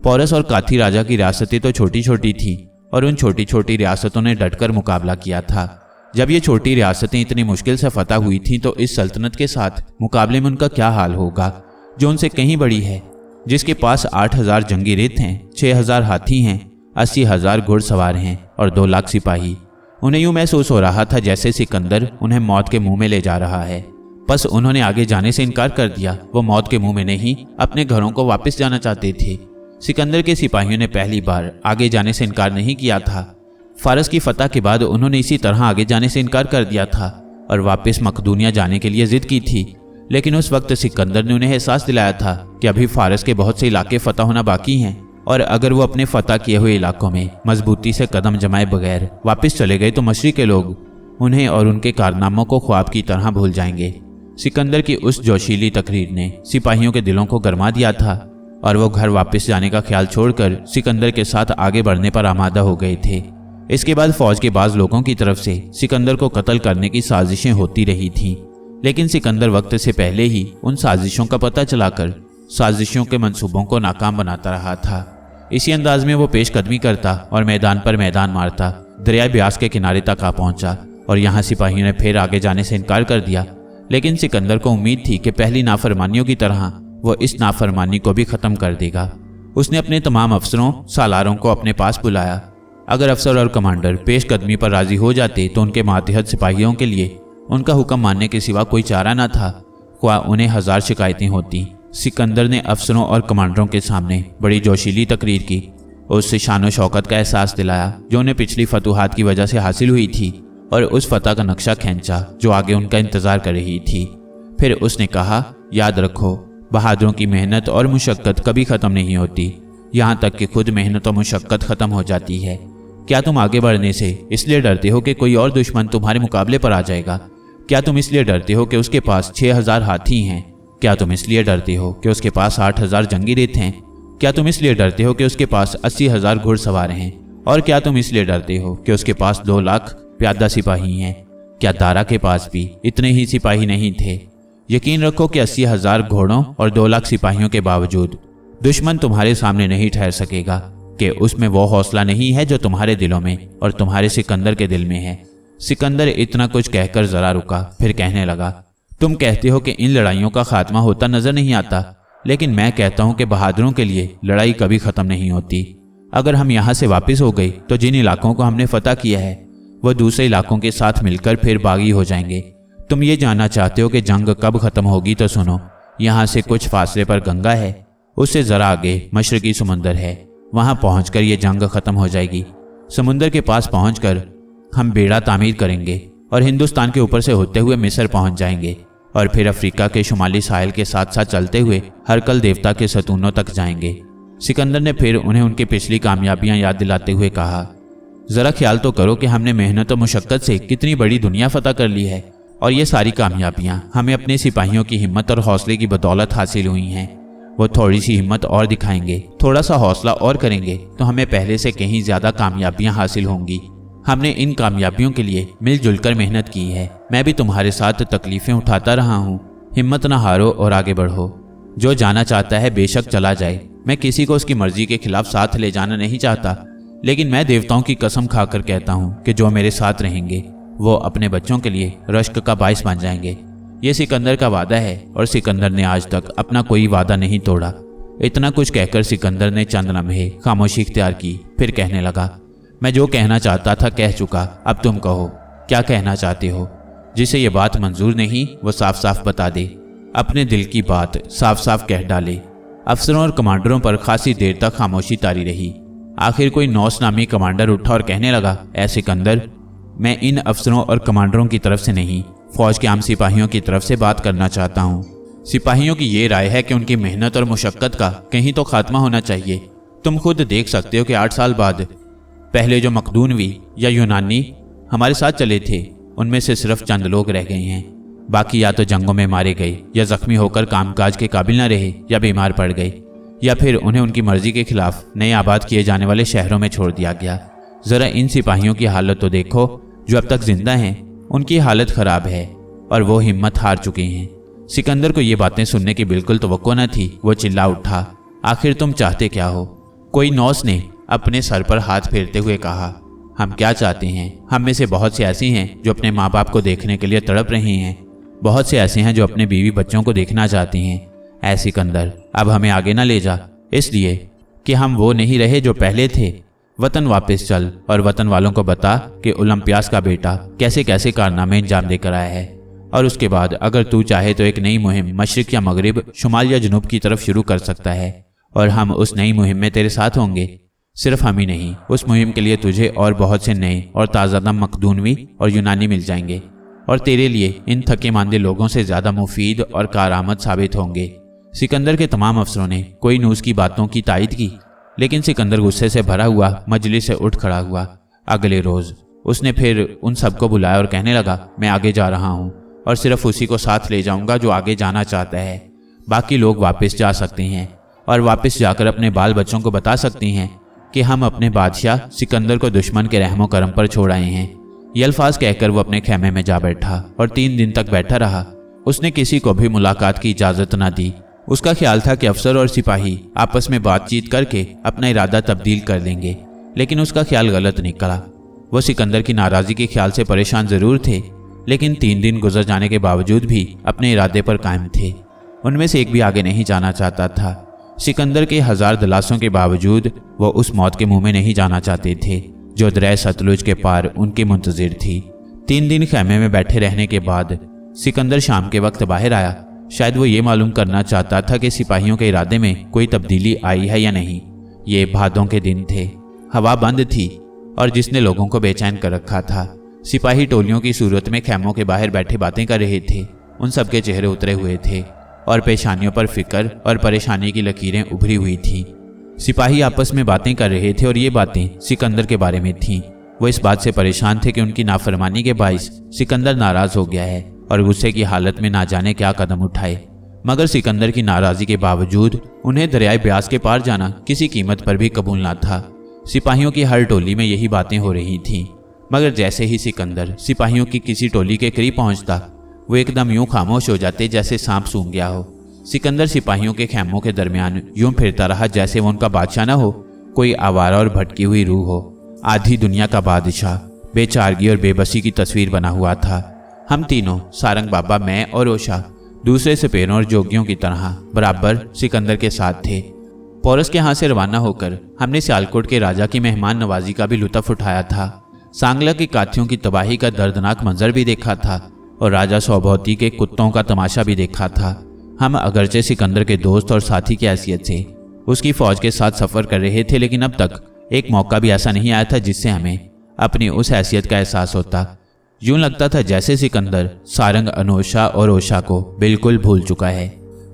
पौरस और काथी राजा की रियासतें तो छोटी छोटी थीं और उन छोटी छोटी रियासतों ने डटकर मुकाबला किया था। जब ये छोटी रियासतें इतनी मुश्किल से फतह हुई थीं तो इस सल्तनत के साथ मुकाबले में उनका क्या हाल होगा जो उनसे कहीं बड़ी है, जिसके पास 8000 जंगी रिथ हैं, 6000 हाथी हैं, 80,000 घुड़सवार हैं और 2 लाख सिपाही। उन्हें यूं महसूस हो रहा था जैसे सिकंदर उन्हें मौत के मुंह में ले जा रहा है। बस उन्होंने आगे जाने से इनकार कर दिया। वो मौत के मुंह में नहीं, अपने घरों को वापस जाना चाहते थे। सिकंदर के सिपाहियों ने पहली बार आगे जाने से इनकार नहीं किया था। फारस की फतह के बाद उन्होंने इसी तरह आगे जाने से इनकार कर दिया था और वापस मकदूनिया जाने के लिए जिद की थी। लेकिन उस वक्त सिकंदर ने उन्हें एहसास दिलाया था कि अभी फारस के बहुत से इलाके फतह होना बाकी हैं और अगर वो अपने फतह किए हुए इलाकों में मजबूती से कदम जमाए बगैर वापस चले गए तो मशरिक के लोग उन्हें और उनके कारनामों को ख्वाब की तरह भूल जाएंगे। सिकंदर की उस जोशीली तकरीर ने सिपाहियों के दिलों को गरमा दिया था और वो घर वापस जाने का ख्याल छोड़कर सिकंदर के साथ आगे बढ़ने पर आमादा हो गए थे। इसके बाद फौज के बाज लोगों की तरफ से सिकंदर को कत्ल करने की साजिशें होती रही थीं, लेकिन सिकंदर वक्त से पहले ही उन साजिशों का पता चलाकर साजिशों के मंसूबों को नाकाम बनाता रहा था। इसी अंदाज में वो पेशकदमी करता और मैदान पर मैदान मारता दरिया ब्यास के किनारे तक आ पहुंचा और यहाँ सिपाहियों ने फिर आगे जाने से इनकार कर दिया। लेकिन सिकंदर को उम्मीद थी कि पहली नाफरमानियों की तरह वो इस नाफरमानी को भी ख़त्म कर देगा। उसने अपने तमाम अफसरों, सालारों को अपने पास बुलाया। अगर अफसर और कमांडर पेशकदमी पर राजी हो जाते तो उनके मातहत सिपाहियों के लिए उनका हुक्म मानने के सिवा कोई चारा न था, ख्वाह उन्हें 1000 शिकायतें होती। सिकंदर ने अफसरों और कमांडरों के सामने बड़ी जोशीली तकरीर की, उससे शान शौकत का एहसास दिलाया जो उन्हें पिछली फतूहात की वजह से हासिल हुई थी और उस फतह का नक्शा खींचा जो आगे उनका इंतज़ार कर रही थी। फिर उसने कहा, याद रखो, बहादुरों की मेहनत और मुशक्क़त कभी ख़त्म नहीं होती, यहाँ तक कि खुद मेहनत और मुशक्क़त ख़त्म हो जाती है। क्या तुम आगे बढ़ने से इसलिए डरते हो कि कोई और दुश्मन तुम्हारे मुकाबले पर आ जाएगा? क्या तुम इसलिए डरते हो कि उसके पास 6000 हाथी हैं? क्या तुम इसलिए डरते हो कि उसके पास 8000 जंगी रेत हैं? क्या तुम इसलिए डरते हो कि उसके पास 80,000 घुड़सवार हैं? और क्या तुम इसलिए डरते हो कि उसके पास 2 लाख प्यादा सिपाही हैं? क्या दारा के पास भी इतने ही सिपाही नहीं थे? यकीन रखो कि 80,000 घोड़ों और 2 लाख सिपाहियों के बावजूद दुश्मन तुम्हारे सामने नहीं ठहर सकेगा कि उसमें वो हौसला नहीं है जो तुम्हारे दिलों में और तुम्हारे सिकंदर के दिल में है। सिकंदर इतना कुछ कहकर जरा रुका, फिर कहने लगा, तुम कहते हो कि इन लड़ाइयों का खात्मा होता नजर नहीं आता, लेकिन मैं कहता हूं कि बहादुरों के लिए लड़ाई कभी खत्म नहीं होती। अगर हम यहाँ से वापस हो गए तो जिन इलाकों को हमने फतह किया है वह दूसरे इलाकों के साथ मिलकर फिर बागी हो जाएंगे। तुम ये जानना चाहते हो कि जंग कब खत्म होगी, तो सुनो, यहाँ से कुछ फासले पर गंगा है, उससे जरा आगे मशरकी समुंदर है, वहां पहुंचकर ये जंग खत्म हो जाएगी। समुंदर के पास पहुंचकर हम बेड़ा तामीर करेंगे और हिंदुस्तान के ऊपर से होते हुए मिस्र पहुंच जाएंगे और फिर अफ्रीका के शुमाली साहिल के साथ साथ चलते हुए हरकल देवता के सतूनों तक जाएंगे। सिकंदर ने फिर उन्हें उनकी पिछली कामयाबियां याद दिलाते हुए कहा, जरा ख्याल तो करो कि हमने मेहनत और मुशक्कत से कितनी बड़ी दुनिया फतह कर ली है और ये सारी कामयाबियां हमें अपने सिपाहियों की हिम्मत और हौसले की बदौलत हासिल हुई हैं। वो थोड़ी सी हिम्मत और दिखाएंगे, थोड़ा सा हौसला और करेंगे तो हमें पहले से कहीं ज्यादा कामयाबियां हासिल होंगी। हमने इन कामयाबियों के लिए मिलजुल कर मेहनत की है। मैं भी तुम्हारे साथ तकलीफें उठाता रहा हूँ। हिम्मत न हारो और आगे बढ़ो। जो जाना चाहता है बेशक चला जाए। मैं किसी को उसकी मर्जी के खिलाफ साथ ले जाना नहीं चाहता, लेकिन मैं देवताओं की कसम खाकर कहता हूँ कि जो मेरे साथ रहेंगे वो अपने बच्चों के लिए रश्क का बाइस बन जाएंगे। ये सिकंदर का वादा है और सिकंदर ने आज तक अपना कोई वादा नहीं तोड़ा। इतना कुछ कहकर सिकंदर ने चंद लम्हे खामोशी इख्तियार की, फिर कहने लगा, मैं जो कहना चाहता था कह चुका, अब तुम कहो क्या कहना चाहते हो। जिसे ये बात मंजूर नहीं वो साफ साफ बता दे, अपने दिल की बात साफ साफ कह डाले। अफसरों और कमांडरों पर खासी देर तक खामोशी तारी रही। आखिर कोई नौस नामी कमांडर उठा और कहने लगा, ऐ सिकंदर, मैं इन अफसरों और कमांडरों की तरफ से नहीं, फौज के आम सिपाहियों की तरफ से बात करना चाहता हूँ। सिपाहियों की ये राय है कि उनकी मेहनत और मुशक्कत का कहीं तो खात्मा होना चाहिए। तुम खुद देख सकते हो कि 8 साल बाद पहले जो मकदूनवी या यूनानी हमारे साथ चले थे उनमें से सिर्फ चंद लोग रह गए हैं। बाकी या तो जंगों में मारे गए या जख्मी होकर कामकाज के काबिल न रहे या बीमार पड़ गए, या फिर उन्हें उनकी मर्जी के खिलाफ नए आबाद किए जाने वाले शहरों में छोड़ दिया गया। जरा इन सिपाहियों की हालत तो देखो, जो अब तक जिंदा हैं उनकी हालत खराब है और वो हिम्मत हार चुके हैं। सिकंदर को ये बातें सुनने की बिल्कुल तवक्को न थी। वो चिल्ला उठा, आखिर तुम चाहते क्या हो? कोई नौस ने अपने सर पर हाथ फेरते हुए कहा, हम क्या चाहते हैं? हम में से बहुत से ऐसे हैं जो अपने माँ बाप को देखने के लिए तड़प रहे हैं, बहुत से ऐसे हैं जो अपने बीवी बच्चों को देखना चाहते हैं। ऐ सिकंदर, अब हमें आगे ना ले जा, इसलिए कि हम वो नहीं रहे जो पहले थे। वतन वापस चल और वतन वालों को बता कि ओलंपियास का बेटा कैसे कैसे कारनामे अंजाम देकर आया है, और उसके बाद अगर तू चाहे तो एक नई मुहिम मशरिक या मगरिब, शुमाल या जुनूब की तरफ शुरू कर सकता है और हम उस नई मुहिम में तेरे साथ होंगे। सिर्फ हम ही नहीं, उस मुहिम के लिए तुझे और बहुत से नए और ताज़ादम मकदूनवी और यूनानी मिल जाएंगे और तेरे लिए इन थके मांदे लोगों से ज़्यादा मुफीद और कारआमद साबित होंगे। सिकंदर के तमाम अफसरों ने कोई नूस की बातों की तायद की, लेकिन सिकंदर गुस्से से भरा हुआ मजलिस से उठ खड़ा हुआ। अगले रोज उसने फिर उन सबको बुलाया और कहने लगा, मैं आगे जा रहा हूँ और सिर्फ उसी को साथ ले जाऊंगा जो आगे जाना चाहता है। बाकी लोग वापस जा सकते हैं और वापस जाकर अपने बाल बच्चों को बता सकती हैं कि हम अपने बादशाह सिकंदर को दुश्मन के रहमो करम पर छोड़ आए हैं। ये अल्फाज कहकर वो अपने खेमे में जा बैठा और 3 दिन तक बैठा रहा। उसने किसी को भी मुलाकात की इजाज़त न दी। उसका ख्याल था कि अफसर और सिपाही आपस में बातचीत करके अपना इरादा तब्दील कर लेंगे, लेकिन उसका ख्याल गलत निकला। वो सिकंदर की नाराज़गी के ख्याल से परेशान ज़रूर थे, लेकिन 3 दिन गुजर जाने के बावजूद भी अपने इरादे पर कायम थे। उनमें से एक भी आगे नहीं जाना चाहता था। सिकंदर के 1000 दिलासों के बावजूद वो उस मौत के मुंह में नहीं जाना चाहते थे जो दरिया सतलुज के पार उनके मुंतजिर थी। 3 दिन खेमे में बैठे रहने के बाद सिकंदर शाम के वक्त बाहर आया। शायद वो ये मालूम करना चाहता था कि सिपाहियों के इरादे में कोई तब्दीली आई है या नहीं। ये भादों के दिन थे, हवा बंद थी और जिसने लोगों को बेचैन कर रखा था। सिपाही टोलियों की सूरत में खेमों के बाहर बैठे बातें कर रहे थे। उन सबके चेहरे उतरे हुए थे और पेशानियों पर फिक्र और परेशानी की लकीरें उभरी हुई थीं। सिपाही आपस में बातें कर रहे थे और ये बातें सिकंदर के बारे में थीं। वो इस बात से परेशान थे कि उनकी नाफरमानी के बाइस सिकंदर नाराज हो गया है और गुस्से की हालत में ना जाने क्या कदम उठाए, मगर सिकंदर की नाराजगी के बावजूद उन्हें दरियाए ब्यास के पार जाना किसी कीमत पर भी कबूल ना था। सिपाहियों की हर टोली में यही बातें हो रही थीं, मगर जैसे ही सिकंदर सिपाहियों की किसी टोली के करीब पहुंचता, वो एकदम यूं खामोश हो जाते जैसे सांप सूंघ गया हो। सिकंदर सिपाहियों के खैमों के दरमियान यूं फिरता रहा जैसे वो उनका बादशाह न हो, कोई आवारा और भटकी हुई रूह हो। आधी दुनिया का बादशाह बेचारगी और बेबसी की तस्वीर बना हुआ था। हम तीनों, सारंग बाबा, मैं और ओशा, दूसरे सपेरों और जोगियों की तरह बराबर सिकंदर के साथ थे। पोरस के यहाँ से रवाना होकर हमने सियालकोट के राजा की मेहमान नवाजी का भी लुत्फ उठाया था। सांगला के काथियों की तबाही का दर्दनाक मंजर भी देखा था और राजा सौभौती के कुत्तों का तमाशा भी देखा था। हम अगरचे सिकंदर के दोस्त और साथी की हैसियत से उसकी फौज के साथ सफर कर रहे थे, लेकिन अब तक एक मौका भी ऐसा नहीं आया था जिससे हमें अपनी उस हैसियत का एहसास होता। यूं लगता था जैसे सिकंदर सारंग, अनोशा और ओशा को बिल्कुल भूल चुका है।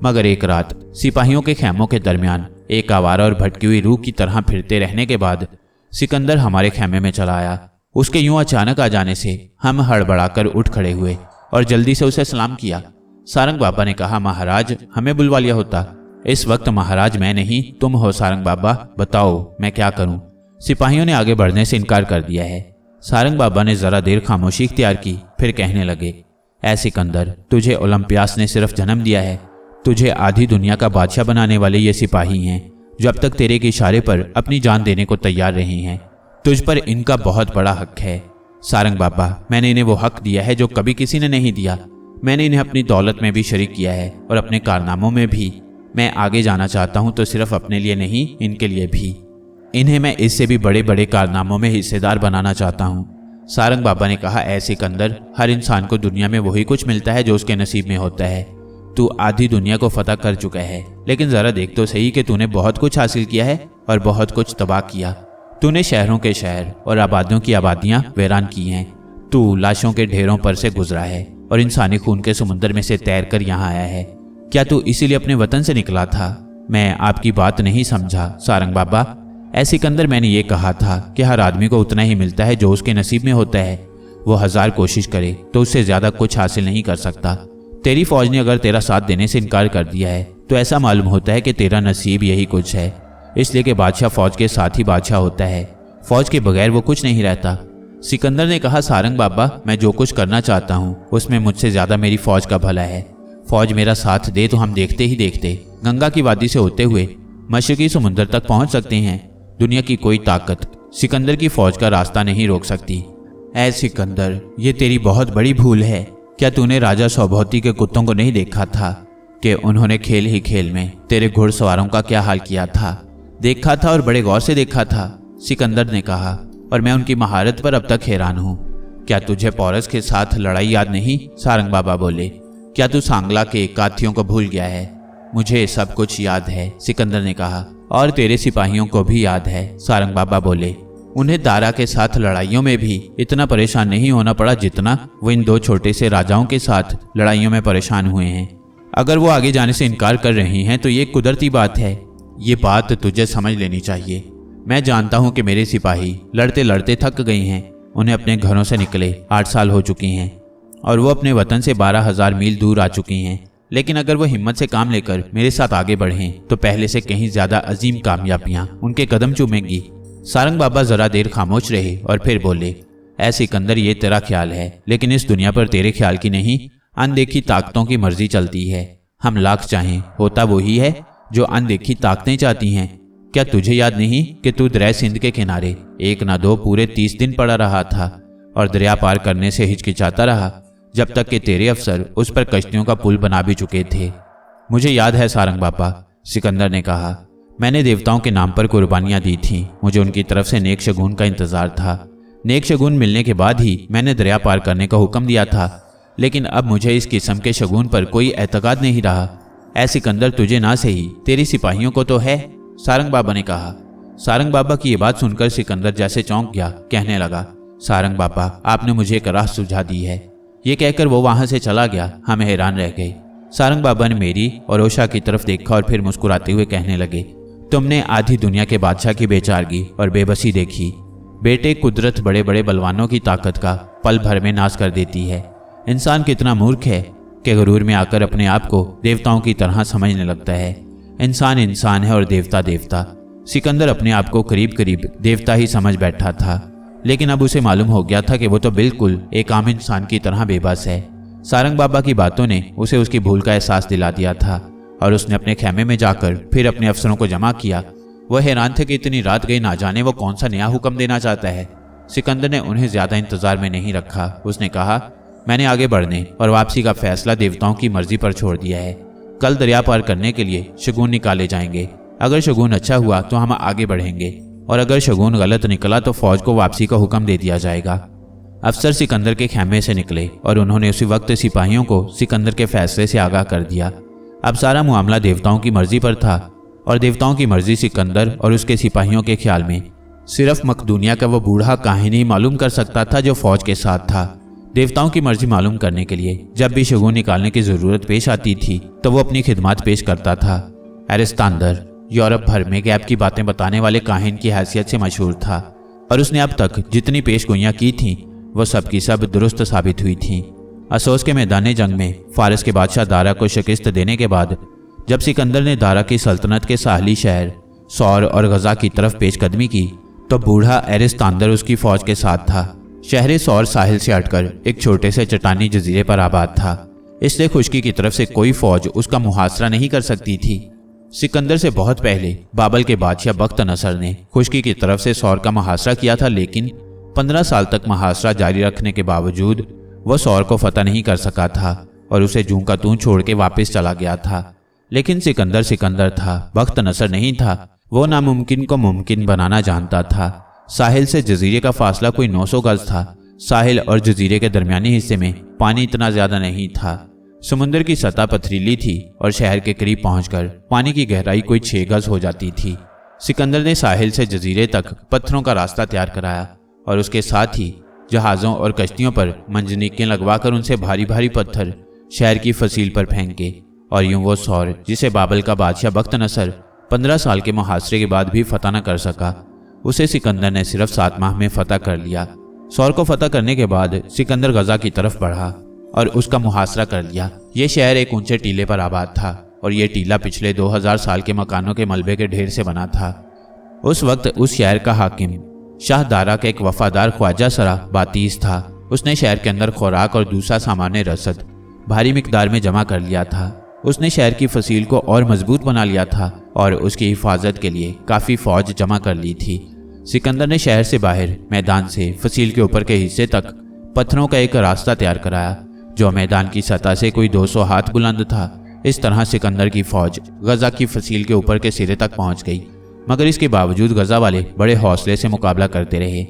मगर एक रात सिपाहियों के खैमों के दरमियान एक आवारा और भटकी हुई रूह की तरह फिरते रहने के बाद सिकंदर हमारे खैमे में चला आया। उसके यूं अचानक आ जाने से हम हड़बड़ाकर उठ खड़े हुए और जल्दी से उसे सलाम किया। सारंग बाबा ने कहा, महाराज, हमें बुलवा लिया होता। इस वक्त महाराज मैं नहीं, तुम हो सारंग बाबा, बताओ मैं क्या करूं। सिपाहियों ने आगे बढ़ने से इनकार कर दिया है। सारंग बाबा ने जरा देर खामोशी इख्तियार की, फिर कहने लगे, ऐ सिकंदर, तुझे ओलंपियास ने सिर्फ जन्म दिया है। तुझे आधी दुनिया का बादशाह बनाने वाले ये सिपाही हैं जो अब तक तेरे के इशारे पर अपनी जान देने को तैयार रहे हैं। तुझ पर इनका बहुत बड़ा हक है। सारंग बाबा, मैंने इन्हें वो हक दिया है जो कभी किसी ने नहीं दिया। मैंने इन्हें अपनी दौलत में भी शरीक किया है और अपने कारनामों में भी। मैं आगे जाना चाहता हूं तो सिर्फ अपने लिए नहीं, इनके लिए भी। इन्हें मैं इससे भी बड़े बड़े कारनामों में हिस्सेदार बनाना चाहता हूं। सारंग बाबा ने कहा, ऐ सिकंदर, हर इंसान को दुनिया में वही कुछ मिलता है जो उसके नसीब में होता है। तू आधी दुनिया को फतह कर चुका है, लेकिन जरा देख तो सही कि तूने बहुत कुछ हासिल किया है और बहुत कुछ तबाह किया। तूने शहरों के शहर और आबादियों की आबादियां वीरान की हैं। तू लाशों के ढेरों पर से गुजरा है और इंसानी खून के समुद्र में से तैर कर यहाँ आया है। क्या तू इसीलिए अपने वतन से निकला था? मैं आपकी बात नहीं समझा सारंग बाबा। ऐ सिकंदर, मैंने ये कहा था कि हर आदमी को उतना ही मिलता है जो उसके नसीब में होता है। वो 1000 कोशिश करे तो उससे ज्यादा कुछ हासिल नहीं कर सकता। तेरी फौज ने अगर तेरा साथ देने से इनकार कर दिया है तो ऐसा मालूम होता है कि तेरा नसीब यही कुछ है। इसलिए कि बादशाह फौज के साथ ही बादशाह होता है, फौज के बगैर वो कुछ नहीं रहता। सिकंदर ने कहा, सारंग बाबा, मैं जो कुछ करना चाहता हूँ उसमें मुझसे ज्यादा मेरी फौज का भला है। फौज मेरा साथ दे तो हम देखते ही देखते गंगा की वादी से होते हुए मशरकी समुद्र तक पहुंच सकते हैं। दुनिया की कोई ताकत सिकंदर की फौज का रास्ता नहीं रोक सकती। ऐ सिकंदर, ये तेरी बहुत बड़ी भूल है। क्या तूने राजा सौभौती के कुत्तों को नहीं देखा था कि उन्होंने खेल ही खेल में तेरे घुड़सवारों का क्या हाल किया था? देखा था और बड़े गौर से देखा था, सिकंदर ने कहा, और मैं उनकी महारत पर अब तक हैरान हूँ। क्या तुझे पोरस के साथ लड़ाई याद नहीं? सारंग बाबा बोले। क्या तू सांगला के काथियों को भूल गया है? मुझे सब कुछ याद है, सिकंदर ने कहा, और तेरे सिपाहियों को भी याद है, सारंग बाबा बोले। उन्हें दारा के साथ लड़ाइयों में भी इतना परेशान नहीं होना पड़ा जितना वो इन 2 छोटे से राजाओं के साथ लड़ाइयों में परेशान हुए हैं। अगर वो आगे जाने से इनकार कर रहे हैं तो ये कुदरती बात है। ये बात तुझे समझ लेनी चाहिए। मैं जानता हूँ कि मेरे सिपाही लड़ते लड़ते थक गए हैं। उन्हें अपने घरों से निकले 8 साल हो चुके हैं और वो अपने वतन से 12,000 मील दूर आ चुके हैं। लेकिन अगर वो हिम्मत से काम लेकर मेरे साथ आगे बढ़ें तो पहले से कहीं ज्यादा अजीम कामयाबियां उनके कदम चूमेंगी। सारंग बाबा जरा देर खामोश रहे और फिर बोले, ऐ सिकंदर, ये तेरा ख्याल है, लेकिन इस दुनिया पर तेरे ख्याल की नहीं, अनदेखी ताकतों की मर्जी चलती है। हम लाख चाहें, होता वही है जो अनदेखी ताकतें चाहती हैं। क्या तुझे याद नहीं कि तू दरिया सिंध के किनारे 1 ना 2 पूरे 30 दिन पड़ा रहा था और दरिया पार करने से हिचकिचाता रहा जब तक कि तेरे अफसर उस पर कश्तियों का पुल बना भी चुके थे? मुझे याद है सारंग बाबा, सिकंदर ने कहा। मैंने देवताओं के नाम पर कुर्बानियां दी थीं। मुझे उनकी तरफ से नेक शगुन का इंतजार था। नेक शगुन मिलने के बाद ही मैंने दरिया पार करने का हुक्म दिया था, लेकिन अब मुझे इस किस्म के शगुन पर कोई एतकाद नहीं रहा। ऐ सिकंदर, तुझे ना सही, तेरी सिपाहियों को तो है, सारंग बाबा ने कहा। सारंग बाबा की ये बात सुनकर सिकंदर जैसे चौंक गया, कहने लगा, सारंग बाबा, आपने मुझे एक राह सुझा दी है। ये कहकर वो वहां से चला गया। हम हैरान रह गए। सारंग बाबा ने मेरी और ओशा की तरफ देखा और फिर मुस्कुराते हुए कहने लगे, तुमने आधी दुनिया के बादशाह की बेचारगी और बेबसी देखी। बेटे, कुदरत बड़े बड़े बलवानों की ताकत का पल भर में नाश कर देती है। इंसान कितना मूर्ख है कि गुरूर में आकर अपने आप को देवताओं की तरह समझने लगता है। इंसान इंसान है और देवता देवता। सिकंदर अपने आप को करीब करीब देवता ही समझ बैठा था, लेकिन अब उसे मालूम हो गया था कि वो तो बिल्कुल एक आम इंसान की तरह बेबस है। सारंग बाबा की बातों ने उसे उसकी भूल का एहसास दिला दिया था और उसने अपने खेमे में जाकर फिर अपने अफसरों को जमा किया। वह हैरान थे कि इतनी रात गई, ना जाने वो कौन सा नया हुक्म देना चाहता है। सिकंदर ने उन्हें ज्यादा इंतजार में नहीं रखा। उसने कहा, मैंने आगे बढ़ने और वापसी का फैसला देवताओं की मर्जी पर छोड़ दिया है। कल दरिया पार करने के लिए शगुन निकाले जाएंगे। अगर शगुन अच्छा हुआ तो हम आगे बढ़ेंगे और अगर शगुन गलत निकला तो फौज को वापसी का हुक्म दे दिया जाएगा। अफसर सिकंदर के खेमे से निकले और उन्होंने उसी वक्त सिपाहियों को सिकंदर के फैसले से आगाह कर दिया। अब सारा मामला देवताओं की मर्जी पर था और देवताओं की मर्जी सिकंदर और उसके सिपाहियों के ख्याल में सिर्फ मकदूनिया का वो बूढ़ा काहिन ही मालूम कर सकता था जो फौज के साथ था। देवताओं की मर्जी मालूम करने के लिए जब भी शगुन निकालने की जरूरत पेश आती थी तो वो अपनी खिदमत पेश करता था। एरिस्तांदर यूरोप भर में गैप की बातें बताने वाले काहिन की हैसियत से मशहूर था और उसने अब तक जितनी पेशगोइयां की थीं वो सब की सब दुरुस्त साबित हुई थीं। असोस के मैदान जंग में फारस के बादशाह दारा को शिकस्त देने के बाद जब सिकंदर ने दारा की सल्तनत के साहली शहर सौर और गजा की तरफ पेशकदमी की तो बूढ़ा एरिस्तांदर उसकी फौज के साथ था। शहर सौर साहिल से हटकर एक छोटे से चट्टानी जजीरे पर आबाद था, इसलिए खुश्की की तरफ से कोई फौज उसका मुहासरा नहीं कर सकती थी। सिकंदर से बहुत पहले बाबल के बादशाह बख्त नसर ने खुश्की की तरफ से सौर का मुहासरा किया था, लेकिन 15 साल तक मुहासरा जारी रखने के बावजूद वह सौर को फतह नहीं कर सका था और उसे जूं का तूं छोड़ के वापस चला गया था। लेकिन सिकंदर सिकंदर था, बख्त नसर नहीं था। वो नामुमकिन को मुमकिन बनाना जानता था। साहिल से जजीरे का फासला कोई 900 गज था। साहिल और जजीरे के दरमियानी हिस्से में पानी इतना ज्यादा नहीं था। समुद्र की सतह पथरीली थी और शहर के करीब पहुंचकर पानी की गहराई कोई 6 गज हो जाती थी। सिकंदर ने साहिल से जजीरे तक पत्थरों का रास्ता तैयार कराया और उसके साथ ही जहाज़ों और कश्तियों पर मंजनीकें लगवाकर उनसे भारी भारी पत्थर शहर की फसील पर फेंके और यूं वो सौर जिसे बाबल का बादशाह बख्त नसर 15 साल के मुहासरे के बाद भी फतह न कर सका, उसे सिकंदर ने सिर्फ 7 माह में फतह कर लिया। सौर को फतह करने के बाद सिकंदर गजा की तरफ बढ़ा और उसका मुहासरा कर लिया। ये शहर एक ऊंचे टीले पर आबाद था और ये टीला पिछले 2000 साल के मकानों के मलबे के ढेर से बना था। उस वक्त उस शहर का हाकिम शाह दारा का एक वफादार ख्वाजा सरा बातीस था। उसने शहर के अंदर खुराक और दूसरा सामान्य रसद भारी मिकदार में जमा कर लिया था। उसने शहर की फसील को और मजबूत बना लिया था और उसकी हिफाजत के लिए काफ़ी फौज जमा कर ली थी। सिकंदर ने शहर से बाहर मैदान से फसील के ऊपर के हिस्से तक पत्थरों का एक रास्ता तैयार कराया जो मैदान की सतह से कोई 200 हाथ बुलंद था। इस तरह सिकंदर की फौज गजा की फसील के ऊपर के सिरे तक पहुंच गई, मगर इसके बावजूद गजा वाले बड़े हौसले से मुकाबला करते रहे।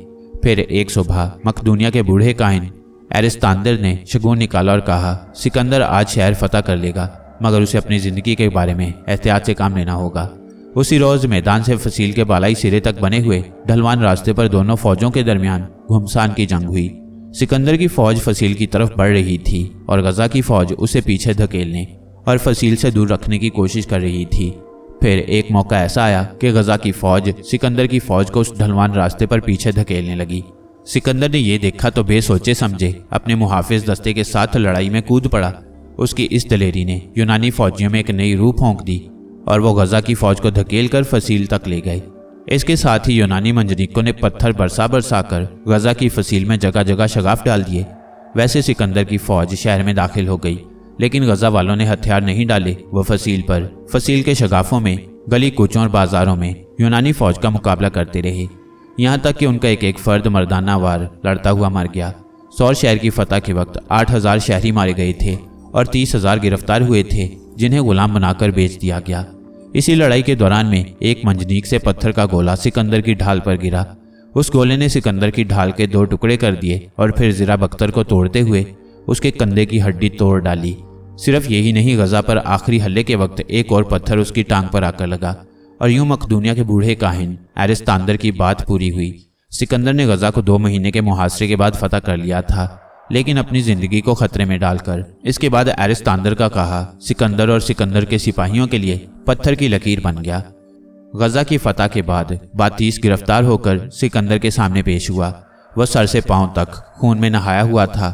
फिर एक सुबह मकदूनिया के बूढ़े काहिन एरिस्तांदर ने शगुन निकाला और कहा, सिकंदर आज शहर फतह कर लेगा, मगर उसे अपनी जिंदगी के बारे में एहतियात से काम लेना होगा। उसी रोज मैदान से फसील के बालाई सिरे तक बने हुए ढलवान रास्ते पर दोनों फौजों के दरमियान घुमसान की जंग हुई। सिकंदर की फौज फसील की तरफ बढ़ रही थी और गजा की फौज उसे पीछे धकेलने और फसील से दूर रखने की कोशिश कर रही थी। फिर एक मौका ऐसा आया कि गजा की फौज सिकंदर की फौज को उस ढलवान रास्ते पर पीछे धकेलने लगी। सिकंदर ने यह देखा तो बेसोचे समझे अपने मुहाफिज दस्ते के साथ लड़ाई में कूद पड़ा। उसकी इस दलेरी ने यूनानी फौजियों में एक नई रूह फोंक दी और वो गजा की फौज को धकेल कर फसील तक ले गए। इसके साथ ही यूनानी मंजनीकों ने पत्थर बरसा बरसा कर गजा की फसील में जगह जगह शगाफ डाल दिए। वैसे सिकंदर की फौज शहर में दाखिल हो गई, लेकिन गजा वालों ने हथियार नहीं डाले। वो फसील पर, फसील के शगाफों में, गली कूचों और बाजारों में यूनानी फौज का मुकाबला करते रहे, यहाँ तक कि उनका एक एक फर्द मर्दाना वार लड़ता हुआ मर गया। सौर शहर की फतह के वक्त 8000 शहरी मारे गए थे और 30,000 गिरफ्तार हुए थे जिन्हें गुलाम बनाकर बेच दिया गया। इसी लड़ाई के दौरान में एक मंजनीक से पत्थर का गोला सिकंदर की ढाल पर गिरा। उस गोले ने सिकंदर की ढाल के 2 टुकड़े कर दिए और फिर ज़रा बख्तर को तोड़ते हुए उसके कंधे की हड्डी तोड़ डाली। सिर्फ यही नहीं, गजा पर आखिरी हल्ले के वक्त एक और पत्थर उसकी टांग पर आकर लगा और यूं मकदूनिया के बूढ़े काहिन एरिस्तांदर की बात पूरी हुई। सिकंदर ने गजा को 2 महीने के मुहासरे के बाद फतह कर लिया था, लेकिन अपनी जिंदगी को खतरे में डालकर। इसके बाद एरिस्तांदर का कहा सिकंदर और सिकंदर के सिपाहियों के लिए पत्थर की लकीर बन गया। गजा की फतह के बाद बातीस गिरफ्तार होकर सिकंदर के सामने पेश हुआ। वह सर से पांव तक खून में नहाया हुआ था।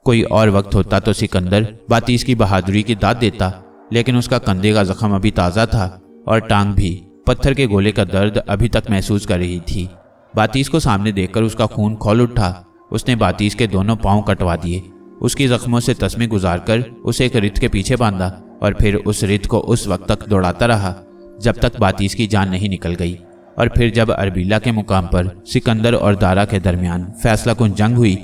कोई और वक्त होता तो सिकंदर बातीस की बहादुरी की दाद देता, लेकिन उसका कंधे का जख्म अभी ताज़ा था और टांग भी पत्थर के गोले का दर्द अभी तक महसूस कर रही थी। बातीस को सामने देखकर उसका खून खौल उठा। उसने बातीस के दोनों पांव कटवा दिए, उसकी जख्मों से तस्मे गुजारकर उसे एक रित के पीछे बांधा और फिर उस रित को उस वक्त तक दौड़ाता रहा जब तक बातीस की जान नहीं निकल गई। और फिर जब अरबिला के मुकाम पर सिकंदर और दारा के दरमियान फैसला कुन जंग हुई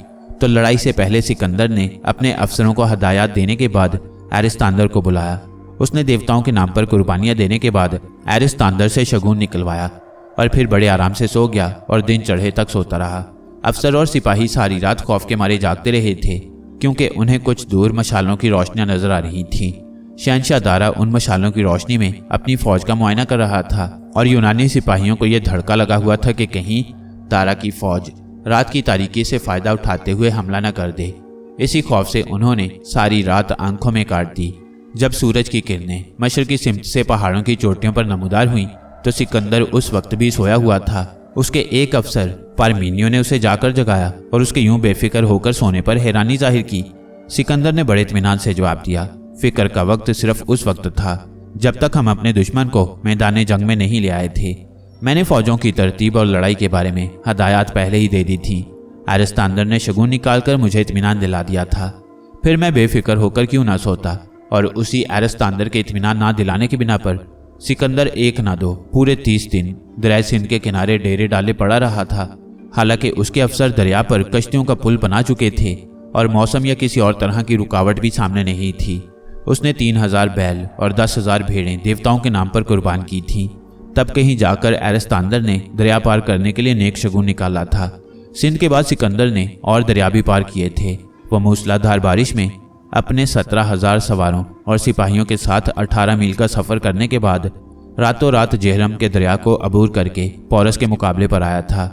तो लड़ाई से पहले सिकंदर ने अपने अफसरों को हदायत देने के बाद एरिस्तांदर को बुलाया। उसने देवताओं के नाम पर कुर्बानियां देने के बाद एरिस्तांदर से शगुन निकलवाया और फिर बड़े आराम से सो गया और दिन चढ़े तक सोता रहा। अफसर और सिपाही सारी रात खौफ के मारे जागते रहे थे, क्योंकि उन्हें कुछ दूर मशालों की रोशनियां नजर आ रही थीं। शहंशाह दारा उन मशालों की रोशनी में अपनी फौज का मुआयना कर रहा था और यूनानी सिपाहियों को यह धड़का लगा हुआ था कि कहीं दारा की फौज रात की तारीकी से फायदा उठाते हुए हमला न कर दे। इसी खौफ से उन्होंने सारी रात आंखों में काट दी। जब सूरज की किरणें मशरकी सिमत से पहाड़ों की चोटियों पर नमूदार हुई तो सिकंदर उस वक्त भी सोया हुआ था। उसके एक अफसर पारमीनियो ने उसे जाकर जगाया और उसके यूं बेफिक्र होकर सोने पर हैरानी जाहिर की। सिकंदर ने बड़े इत्मीनान से जवाब दिया, फिक्र का वक्त सिर्फ उस वक्त था जब तक हम अपने दुश्मन को मैदान जंग में नहीं ले आए थे। मैंने फौजों की तरतीब और लड़ाई के बारे में हदायत पहले ही दे दी थी। एरिस्तांदर ने शगुन निकालकर मुझे इत्मीनान दिला दिया था, फिर मैं बेफिक्र होकर क्यों ना सोता। और उसी एरिस्तांदर के इत्मीनान ना दिलाने की बिना पर सिकंदर एक ना दो पूरे 30 दिन दरिया सिंध के किनारे डेरे डाले पड़ा रहा था। हालांकि उसके अफसर दरिया पर कश्तियों का पुल बना चुके थे और मौसम या किसी और तरह की रुकावट भी सामने नहीं थी। उसने 3000 बैल और 10,000 भेड़ें देवताओं के नाम पर कुर्बान की थीं। तब कहीं जाकर एरिस्तांदर ने दरिया पार करने के लिए नेक शगुन निकाला था। सिंध के बाद सिकंदर ने और दरिया भी पार किए थे। वह मूसलाधार बारिश में अपने 17,000 सवारों और सिपाहियों के साथ 18 मील का सफर करने के बाद रातों रात जेहलम के दरिया को अबूर करके पौरस के मुकाबले पर आया था।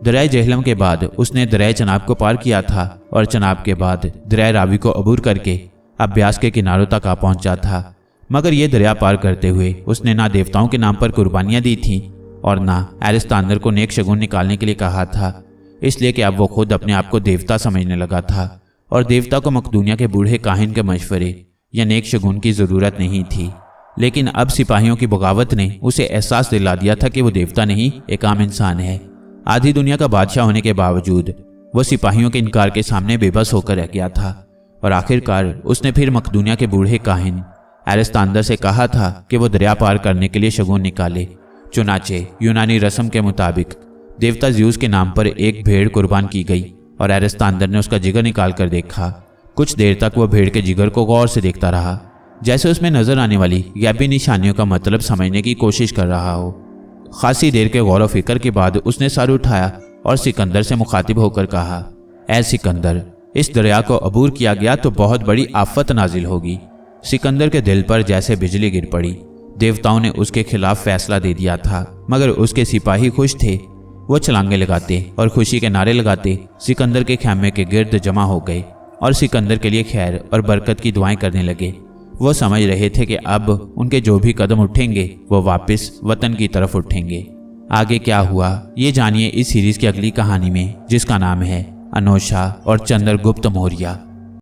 दरिया जेहलम के बाद उसने दरिया चनाब को पार किया था और चनाब के बाद दरिया रावी को अबूर करके अब ब्यास के किनारों तक आ पहुंचा था। मगर यह दरिया पार करते हुए उसने ना देवताओं के नाम पर कुर्बानियां दी थीं और ना एरिस्तांदर को नेक शगुन निकालने के लिए कहा था, इसलिए कि अब वो खुद अपने आप को देवता समझने लगा था और देवता को मकदूनिया के बूढ़े काहिन के मशवरे या नेक शगुन की ज़रूरत नहीं थी। लेकिन अब सिपाहियों की बगावत ने उसे एहसास दिला दिया था कि वो देवता नहीं, एक आम इंसान है। आधी दुनिया का बादशाह होने के बावजूद वो सिपाहियों के इनकार के सामने बेबस होकर रह गया था और आखिरकार उसने फिर मकदूनिया के बूढ़े काहिन एरिस्तांदर से कहा था कि वो दरिया पार करने के लिए शगुन निकाले। चुनाचे यूनानी रस्म के मुताबिक देवता ज़्यूस के नाम पर एक भेड़ कुर्बान की गई और एरिस्तांदर ने उसका जिगर निकाल कर देखा। कुछ देर तक वह भेड़ के जिगर को गौर से देखता रहा, जैसे उसमें नजर आने वाली गैबी निशानियों का मतलब समझने की कोशिश कर रहा हो। खासी देर के गौर व फिक्र के बाद उसने सर उठाया और सिकंदर से मुखातिब होकर कहा, ऐ सिकंदर, इस दरिया को अबूर किया गया तो बहुत बड़ी आफत नाजिल होगी। सिकंदर के दिल पर जैसे बिजली गिर पड़ी। देवताओं ने उसके खिलाफ फैसला दे दिया था, मगर उसके सिपाही खुश थे। वो छलांगे लगाते और खुशी के नारे लगाते सिकंदर के खैमे के गिर्द जमा हो गए और सिकंदर के लिए खैर और बरकत की दुआएं करने लगे। वो समझ रहे थे कि अब उनके जो भी कदम उठेंगे वो वापस वतन की तरफ उठेंगे। आगे क्या हुआ ये जानिए इस सीरीज की अगली कहानी में, जिसका नाम है अनोशा और चंद्रगुप्त मौर्य।